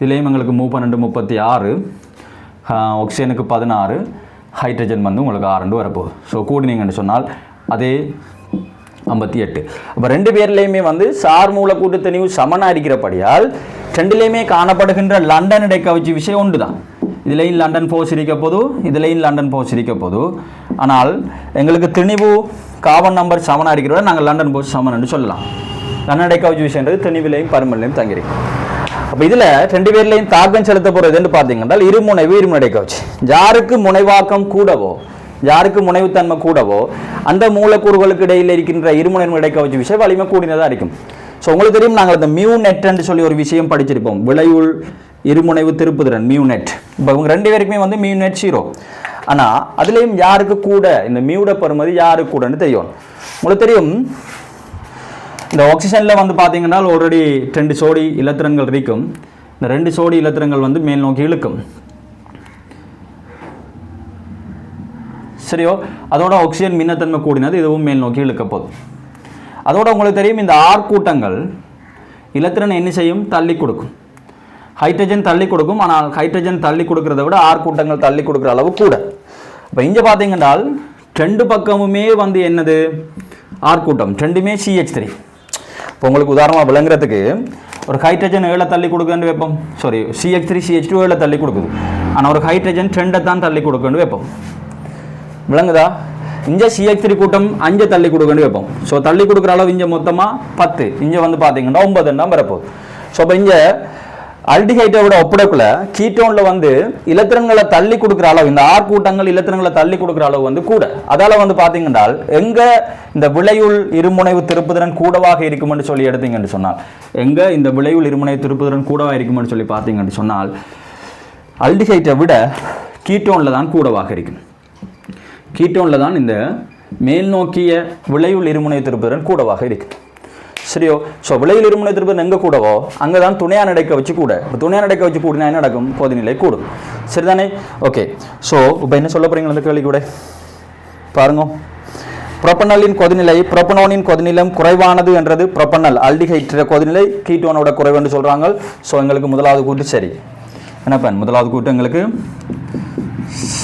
இதுலேயும் எங்களுக்கு 36, ஆக்சிஜனுக்கு 16, ஹைட்ரஜன் வந்து உங்களுக்கு 6 வரப்போகுது. ஸோ கூடினீங்கன்னு சொன்னால் அதே 58. அப்போ ரெண்டு பேர்லேயுமே வந்து சார் மூலக்கூட்டு திணிவு சமனாக இருக்கிறபடியால் ரெண்டுலேயுமே காணப்படுகின்ற லண்டன் இடைக்கவச்சி விஷயம் ஒன்று தான். இதுலேயும் லண்டன் போஸ் இருக்க போது, இதுலேயும் லண்டன் போஸ் இருக்க போது. ஆனால் எங்களுக்கு திணிவு கார்பன் நம்பர் சமனாக இருக்கிறத நாங்கள் லண்டன் போஸ் சமன் என்று சொல்லலாம். லண்டன் இடைக்கவச்சி விஷயன்றது திணிவிலையும் பருமன்லையும் தங்கியிருக்கு. அப்போ இதில் ரெண்டு பேர்லையும் தாக்கம் செலுத்த போகிறது என்று பார்த்தீங்கன்னா இருமுனைவு இருமுனை இடைக்கவச்சி. யாருக்கு முனைவாக்கம் கூடவோ யாருக்கு முனைவுத்தன்மை கூடவோ அந்த மூலக்கூறுகளுக்கு இடையில் இருக்கின்ற இருமுனை இடைக்கவச்சி விசை வலிமை கூடினதாக இருக்கும். ஸோ உங்களுக்கு தெரியும், நாங்கள் இந்த மியூ நெட்ன்னு சொல்லி ஒரு விஷயம் படிச்சிருப்போம், விளைவுள் இருமுனைவு திருப்புதிறன் மியூ நெட். இப்போ இவங்க ரெண்டு பேருக்குமே வந்து மியூ நெட் 0. ஆனால் அதுலேயும் யாருக்கு கூட இந்த மியூட பெறுமதி யாருக்கு கூடன்னு தெரியும். உங்களுக்கு தெரியும், இந்த ஆக்சிஜனில் வந்து பார்த்தீங்கன்னா ஆல்ரெடி 2 சோடி இலத்திரன்கள் இருக்கும். இந்த 2 சோடி இலத்திரங்கள் வந்து மேல் நோக்கி இழுக்கும். சரியோ, அதோட ஆக்சிஜன் மின்னத்தன்மை கூடினது, இதுவும் மேல் நோக்கி இழுக்க போதும். அதோட உங்களுக்கு தெரியும், இந்த ஆர் கூட்டங்கள் இலத்திரன் என்ன செய்யும், தள்ளி கொடுக்கும். ஹைட்ரஜன் தள்ளி கொடுக்கும். ஆனால் ஹைட்ரஜன் தள்ளி கொடுக்கறத விட ஆர் கூட்டங்கள் தள்ளி கொடுக்குற அளவு கூட. இப்போ இங்கே பார்த்தீங்கன்னா 2 பக்கமுமே வந்து என்னது, ஆர் கூட்டம், 2மே CH3. இப்போ உங்களுக்கு உதாரணமாக விளங்குறதுக்கு ஒரு ஹைட்ரஜன் 7 தள்ளி கொடுக்குன்னு வைப்போம். சாரி, CH3 CH2 7 தள்ளி கொடுக்குது. ஆனால் ஒரு ஹைட்ரஜன் 2 தான் தள்ளி கொடுக்குன்னு வைப்போம். விளங்குதா? இங்கே CH3 கூட்டம் 5 தள்ளி கொடுக்குன்னு வைப்போம். ஸோ தள்ளி கொடுக்குற அளவு இங்கே மொத்தமாக 10, இங்கே வந்து பார்த்தீங்கன்னா 9 தான் வரப்போகுது. ஸோ இப்போ இங்கே அல்டிஹைட்டை விட ஒப்படக்குள்ள கீட்டோனில் வந்து இலத்திரன்களை தள்ளி கொடுக்குற அளவு, இந்த ஆர் கூட்டங்கள் இலத்திரன்களை தள்ளி கொடுக்குற அளவு வந்து கூட. அதால் வந்து பார்த்தீங்கன்னா எங்கே இந்த விளைவுள் இருமுனைவு திருப்புதிறன் கூடவாக இருக்குமென்று சொல்லி எடுத்தீங்கன்னு சொன்னால், எங்கே இந்த விளைவுள் இருமுனைவு திருப்புதிறன் கூடவாக இருக்குமென்னு சொல்லி பார்த்தீங்கன்னு சொன்னால், அல்டிஹைட்டை விட கீட்டோனில் தான் கூடவாக இருக்கும். கீட்டோனில் தான் இந்த மேல் நோக்கிய விளைவுள் இருமுனைவு திருப்புதிறன் கூடவாக இருக்குது. சரியோ, ஸோ விளைவில் இருமுனை திருப்புதிறன் எங்கே கூடவோ அங்கே தான் துணையான இடைக்க வச்சு கூட. இப்போ துணையான இடைக்க வச்சு கூடினா என்ன நடக்கும், கொதிநிலை கூடும். சரிதானே? ஓகே. ஸோ இப்போ என்ன சொல்ல போகிறீங்களா அந்த கேள்வி கூட பாருங்க. புரோப்பனலின் கொதிநிலை, புரோப்பனோனின் கொதிநிலம் குறைவானது என்றது புரோப்பனல் ஆல்டிஹைட் கொதிநிலை கீட்டோனோட குறைவுன்னு சொல்கிறாங்க. ஸோ எங்களுக்கு முதலாவது கூட்டு சரி. என்னப்பா முதலாவது கூட்டு எங்களுக்கு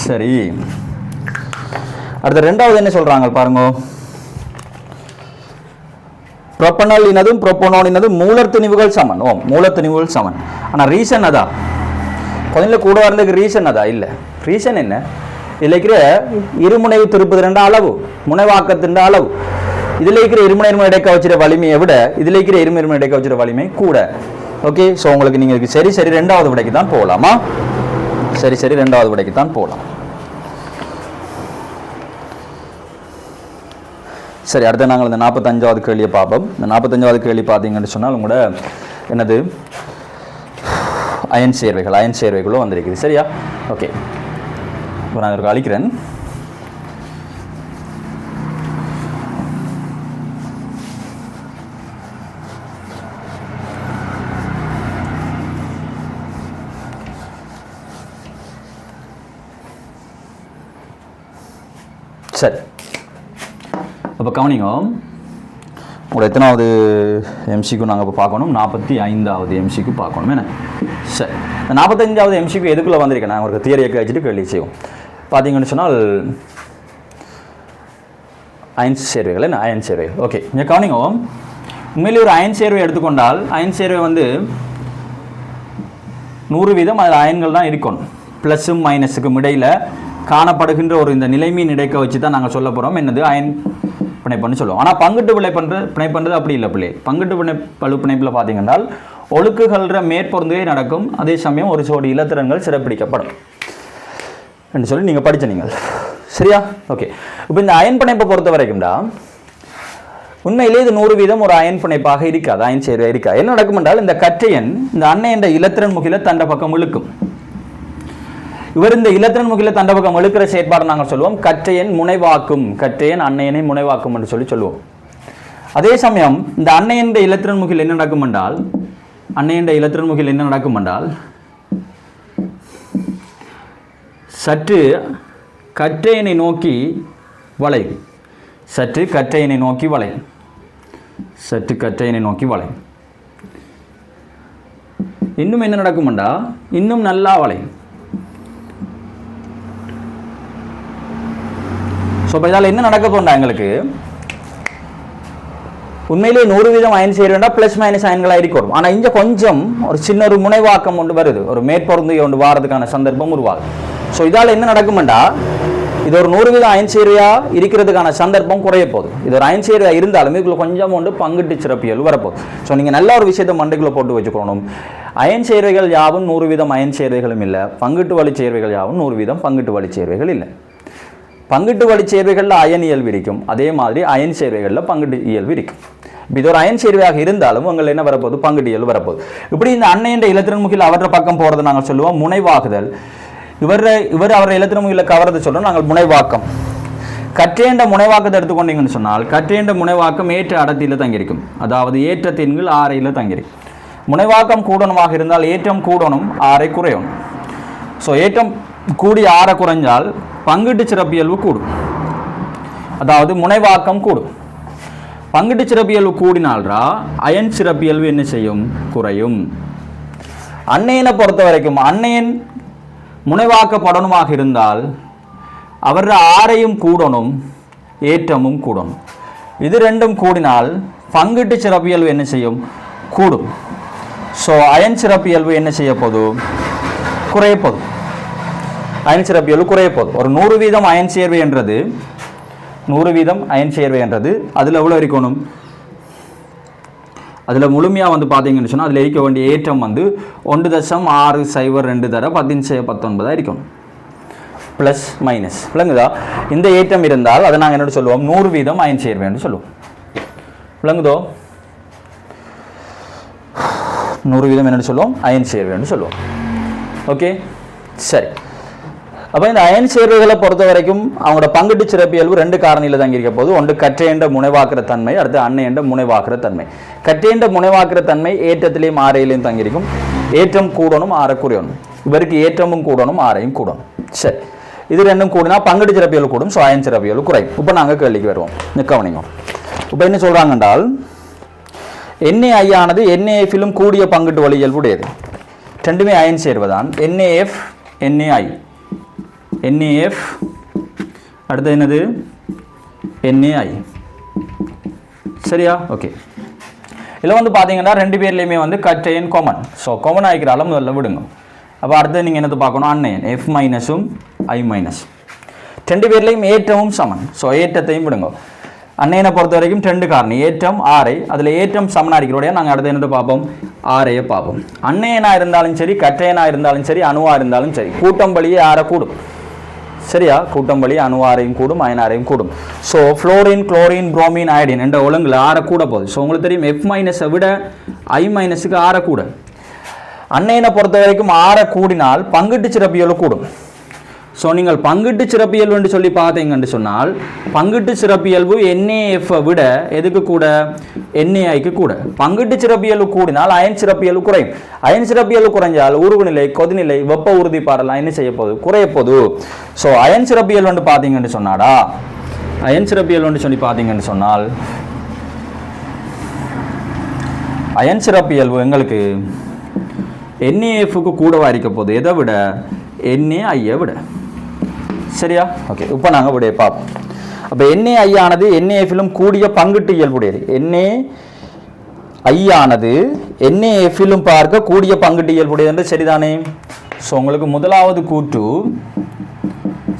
சரி. அடுத்த ரெண்டாவது என்ன சொல்கிறாங்க பாருங்க. புரோப்பனல் இனதும் புரோப்பனோன் இனதும் மூலர் திணிவுகள் சமன். மூலர் திணிவுகள் சமன். ஆனால் ரீசன் அதா, கொதிநிலை கூட வரதுக்கு ரீசன் அதா இல்லை. ரீசன் என்ன, இதில் இருக்கிற இருமுனைவு திருப்புதிறன் அளவு, முனைவாக்கத்தின் அளவு, இதில் இருக்கிற இருமுனை இடைக்க வச்சுற வலிமையை விட இதில் இருக்கிற இருமுனை இடைக்க வச்சுற வலிமை கூட. ஓகே. ஸோ உங்களுக்கு நீங்கள் சரி சரி 2வது விடைக்கு தான் போகலாமா? சரி சரி 2வது விடைக்கு தான் போகலாம். சரி, அடுத்த நாங்கள் இந்த 45வது கேள்வியை பார்ப்போம். இந்த 45வது கேள்வி பார்த்தீங்கன்னு சொன்னால் உங்களோட என்னது அயன் சேர்வைகளும் வந்திருக்குது. சரியா? ஓகே. இப்போ நான் இதற்கு அழிக்கிறேன். சரி, அப்போ கவனிங்க, உங்களோட எத்தனாவது எம்சிக்கு நாங்கள் இப்போ பார்க்கணும், 45வது எம்சிக்கு பார்க்கணும். என்ன சரி, இந்த 45வது எம்சிக்கு எதுக்குள்ளே வந்திருக்கேன், நான் ஒரு தியரியை வச்சுட்டு கேள்வி செய்வோம். பார்த்தீங்கன்னு சொன்னால் அயன் சேர்வைகள். என்ன அயன் சேர்வைகள்? ஓகே, இங்கே கவனிங்க, உண்மையிலே ஒரு அயன் சேர்வை எடுத்துக்கொண்டால் அயன் சேர்வை வந்து 100% அதில் அயன்கள் தான் இருக்கணும். ப்ளஸ்ஸும் மைனஸுக்கும் இடையில் காணப்படுகின்ற ஒரு இந்த நிலைமையின் இடைக்க வச்சு தான் நாங்கள் சொல்ல போகிறோம் என்னது அயன் பிணைப்புன்னு சொல்லுவோம். ஆனால் பங்கிட்டு பிணைப்புன்றது அப்படி இல்லை பிள்ளை. பங்கிட்டு பிணைப்பில் பார்த்தீங்கன்னா ஒழுக்குகள மேற்பொருந்தே நடக்கும். அதே சமயம் ஒரு சோடி இலத்திரன்கள் சிறப்பிடிக்கப்படும் என்று சொல்லி நீங்கள் படித்த நீங்கள். சரியா? ஓகே. இப்போ இந்த அயன் பிணைப்பை பொறுத்த வரைக்கும்டா உண்மையிலே இது 100% ஒரு அயன் பிணைப்பாக இருக்காது, அயன் சேர்வை இருக்கா. என்ன நடக்கும் என்றால் இந்த கற்றையன் இந்த அன்னை என்ற இலத்திரன் முகில தண்ட பக்கம் இழுக்கும். இவர் இந்த இலத்திரன் முகில தண்ட பக்கம் இழுக்கிற செயற்பாடு நாங்கள் சொல்லுவோம் கற்றையன் முனைவாக்கும், கற்றையன் அன்னையனை முனைவாக்கும் என்று சொல்லி சொல்லுவோம். அதே சமயம் இந்த அன்னையன் இலத்திரன் முகில் என்ன நடக்கும் என்றால் சற்று கற்றையனை நோக்கி வளையும். இன்னும் என்ன நடக்கும்டா, இன்னும் நல்லா வளையும். ஸோ இப்போ இதால் என்ன நடக்க போண்டா, எங்களுக்கு உண்மையிலே 100% அயன் சேருவேண்டா ப்ளஸ் மைனஸ் அயன்களாக இருக்கும். ஆனால் இங்கே கொஞ்சம் ஒரு சின்ன ஒரு முனைவாக்கம் ஒன்று வருது, ஒரு மேற்பொருந்தி ஒன்று வாரதுக்கான சந்தர்ப்பம் உருவாகும். ஸோ இதால் என்ன நடக்கும்டா, இது ஒரு 100% அயன் சேர்வையாக இருக்கிறதுக்கான சந்தர்ப்பம் குறைய போகுது. இது ஒரு அயன் சேர்வையாக இருந்தாலும் இதுக்குள்ள கொஞ்சம் ஒன்று பங்கிட்டு சிறப்பியல் வரப்போகுது. ஸோ நீங்கள் நல்ல ஒரு விஷயத்தை மண்டைக்குள்ளே போட்டு வச்சுக்கணும். அயன் சேர்வைகள் யாவும் 100% அயன் சேர்வைகளும் இல்லை, பங்கிட்டு வழி சேர்வைகள் யாவும் 100% பங்கிட்டு வழி சேர்வைகள் இல்லை. பங்கிட்டு வழி சேர்வைகளில் அயன் இயல்பு இருக்கும், அதே மாதிரி அயன் சேர்வைகளில் பங்கிட்டு இயல்பு இருக்கும். இது ஒரு அயன் சேர்வையாக இருந்தாலும் உங்கள் என்ன வரப்போகுது, பங்கிட்டு இயல்பு வரப்போகுது. இப்படி இந்த அன்னை என்ற இலத்திரன்முகில் அவர பக்கம் போகிறத நாங்கள் சொல்லுவோம் முனைவாகுதல். இவர் அவரை இலத்திரன்முகில் கவரதை சொல்கிறோம் நாங்கள் முனைவாக்கம். கற்றேண்ட முனைவாக்கத்தை எடுத்துக்கொண்டீங்கன்னு சொன்னால் கற்றேண்ட முனைவாக்கம் ஏற்ற அடர்த்தியில் தங்கியிருக்கும், அதாவது ஏற்றத்தின் கீழ் ஆரையில் தங்கியிருக்கும். முனைவாக்கம் கூடணுமாக இருந்தால் ஏற்றம் கூடணும், ஆரை குறையணும். ஸோ ஏற்றம் கூடி ஆரை குறைஞ்சால் பங்கிட்டு சிறப்பியல்பு கூடும், அதாவது முனைவாக்கம் கூடும். பங்கிட்டு சிறப்பியல்பு கூடினால்ரா அயன் சிறப்பியல்பு என்ன செய்யும், குறையும். அன்னையனை பொறுத்த வரைக்கும் அன்னையன் முனைவாக்கப்படணுமாக இருந்தால் அவர் ஆரையும் கூடணும், ஏற்றமும் கூடணும். இது ரெண்டும் கூடினால் பங்கிட்டு சிறப்பியல்பு என்ன செய்யும், கூடும். ஸோ அயன் சிறப்பியல்பு என்ன செய்ய போது, குறையப்போது. அயன் சிறப்பியல்பு குறையப்போது. ஒரு 100% அயன் சேர்வை என்றது 100% அயன் சேர்வை என்றது அதில் எவ்வளோ இருக்கணும், அதில் முழுமையாக வந்து பார்த்தீங்கன்னு சொன்னால் அதில் இருக்க வேண்டிய ஏற்றம் வந்து 1.602 தர 1019 இருக்கணும், ப்ளஸ் மைனஸ். விளங்குதா? இந்த ஏற்றம் இருந்தால் அதை நாங்கள் என்ன சொல்லுவோம், 100% அயன் சேர்வைன்னு சொல்லுவோம். விளங்குதோ? 100% என்ன சொல்லுவோம், அயன் சேர்வைன்னு சொல்லுவோம். ஓகே, சரி. அப்போ இந்த அயன் சேர்வைகளை பொறுத்த வரைக்கும் அவங்களோட பங்கிட்டு சிறப்பியல்பு 2 காரணியில் தங்கியிருக்க போது, ஒன்று கற்றேண்ட முனைவாக்குற தன்மை, அடுத்து அன்னையண்ட முனைவாக்குற தன்மை. கற்றேண்ட முனைவாக்குற தன்மை ஏற்றத்திலையும் ஆரையிலையும் தங்கியிருக்கும். ஏற்றம் கூடணும், ஆரை குறையணும். இவருக்கு ஏற்றமும் கூடணும், ஆரையும் கூடணும். சரி, இது ரெண்டும் கூடினா பங்கிட்டு சிறப்பியல்பு கூடும், ஸோ அயன் சிறப்பியல்பு குறையும். இப்போ நாங்கள் கேள்விக்கு வருவோம், கவனிங்க. இப்போ என்ன சொல்கிறாங்க என்றால் NaI ஆனது NaFிலும் கூடிய பங்கிட்டு வழி இயல்பு உடையது. ரெண்டுமே அயன் சேர்வதான். NaF NaI, NaF அடுத்து என்னது, NaI. சரியா? ஓகே. இதில் வந்து பார்த்தீங்கன்னா 2 பேர்லையுமே வந்து கற்றயன் காமன். ஸோ காமன் ஆகிக்கிறால முதல்ல விடுங்க. அப்போ அடுத்து நீங்கள் என்னது பார்க்கணும், அன்னையன் F மைனஸும் I மைனஸ். 2 பேர்லையும் ஏற்றமும் சமன். ஸோ ஏற்றத்தையும் விடுங்க. அன்னையனை பொறுத்த வரைக்கும் 2 காரணி, ஏற்றம் ஆரை. அதில் ஏற்றம் சமனாக இருக்கிறோடைய நாங்கள் அடுத்து என்னது பார்ப்போம், ஆரையை பார்ப்போம். அன்னையனாக இருந்தாலும் சரி, கற்றையனாக இருந்தாலும் சரி, அணுவாக இருந்தாலும் சரி, கூட்டம் வழியே ஆரை கூடும். சரியா? கூட்டம் வழி அணுவாரையும் கூடும், அயனாரையும் கூடும். So fluorine, chlorine, bromine, iodine என்ற ஒழுங்கில் ஆரை கூட போகுது. ஸோ உங்களுக்கு தெரியும் F மைனஸை விட I மைனஸுக்கு ஆரை கூட. அன்னையனை பொறுத்த வரைக்கும் ஆரை கூடினால் பங்கிட்டு சிறப்பியல்பு கூடும். ஸோ நீங்கள் பங்கிட்டு சிறப்பியல்பு என்று சொல்லி பார்த்தீங்கன்னு சொன்னால் பங்கிட்டு சிறப்பியல்பு NaF விட எதுக்கு கூட, NaIக்கு கூட. பங்கிட்டு சிறப்பியல்பு கூடினால் அயன் சிறப்பியல்பு குறையும். அயன் சிறப்பியல்பு குறைஞ்சால் உருகுநிலை, கொதிநிலை, வெப்ப உறுதிப்பாடலாம் என்ன செய்ய போகுது, குறையப்போது. ஸோ அயன் சிறப்பியல்பு வந்து பார்த்தீங்கன்னு சொன்னாடா, அயன் சிறப்பியல்பு சொல்லி பார்த்தீங்கன்னு சொன்னால் அயன் சிறப்பியல்பு எங்களுக்கு NaFக்கு கூடவா இருக்க போகுது, எதை விட, NaIயை விட. சரியா? ஓகே. இப்போ நாங்கள் விடைய பார்ப்போம். அப்போ NaI ஆனது NaFிலும் கூடிய பங்கிட்டு இயல்புடையது. NaI ஆனது NaFிலும் பார்க்க கூடிய பங்கிட்டு இயல்புடையது என்று சரிதானே? ஸோ உங்களுக்கு முதலாவது கூற்று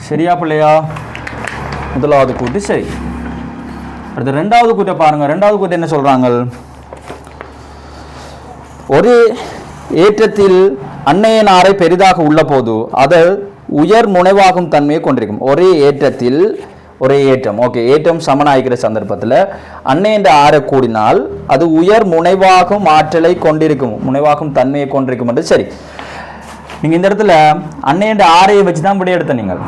சரியா பிள்ளையா? முதலாவது கூற்று சரி. அடுத்து 2வது கூற்றை பாருங்க. 2வது கூற்று என்ன சொல்றாங்க, ஒரு ஏற்றத்தில் அன்னையன் ஆரை பெரிதாக உள்ள போது அது உயர் முனைவாகும் தன்மையை கொண்டிருக்கும். ஒரே ஏற்றத்தில் ஒரே ஏற்றம், ஓகே, ஏற்றம் சமனாகிக்கிற சந்தர்ப்பத்தில் அன்னையன் ஆரை கூடினால் அது உயர் முனைவாகும் ஆற்றலை கொண்டிருக்கும், முனைவாகும் தன்மையை கொண்டிருக்கும் என்று சரி. நீங்கள் இந்த இடத்துல அன்னையன் ஆரையை வச்சு தான் விட எடுத்த நீங்கள்.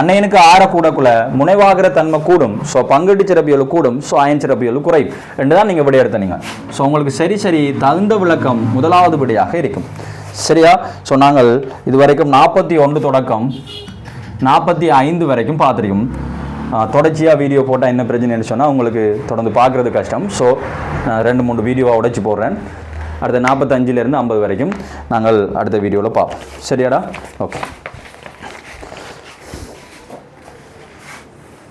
அன்னையனுக்கு ஆரை கூடக்குள்ள முனைவாகிற தன்மை கூடும், ஸோ பங்கிட்டு சிறப்பியல்பு கூடும், ஸோ அயன் சிறப்பியல்பு குறையும் என்று தான் நீங்கள் விட எடுத்த நீங்கள். ஸோ உங்களுக்கு சரி தகுந்த விளக்கம் முதலாவது விடையாக இருக்கும். சரியா? ஸோ நாங்கள் இதுவரைக்கும் 41 தொடக்கம் 45 வரைக்கும் பார்த்துருக்கோம். தொடர்ச்சியாக வீடியோ போட்டால் என்ன பிரச்சனைன்னு சொன்னால் உங்களுக்கு தொடர்ந்து பார்க்குறது கஷ்டம். ஸோ 2-3 வீடியோவாக உடைச்சி போடுறேன். அடுத்த 45லேருந்து 50 வரைக்கும் நாங்கள் அடுத்த வீடியோவில் பார்ப்போம். சரியாடா? ஓகே.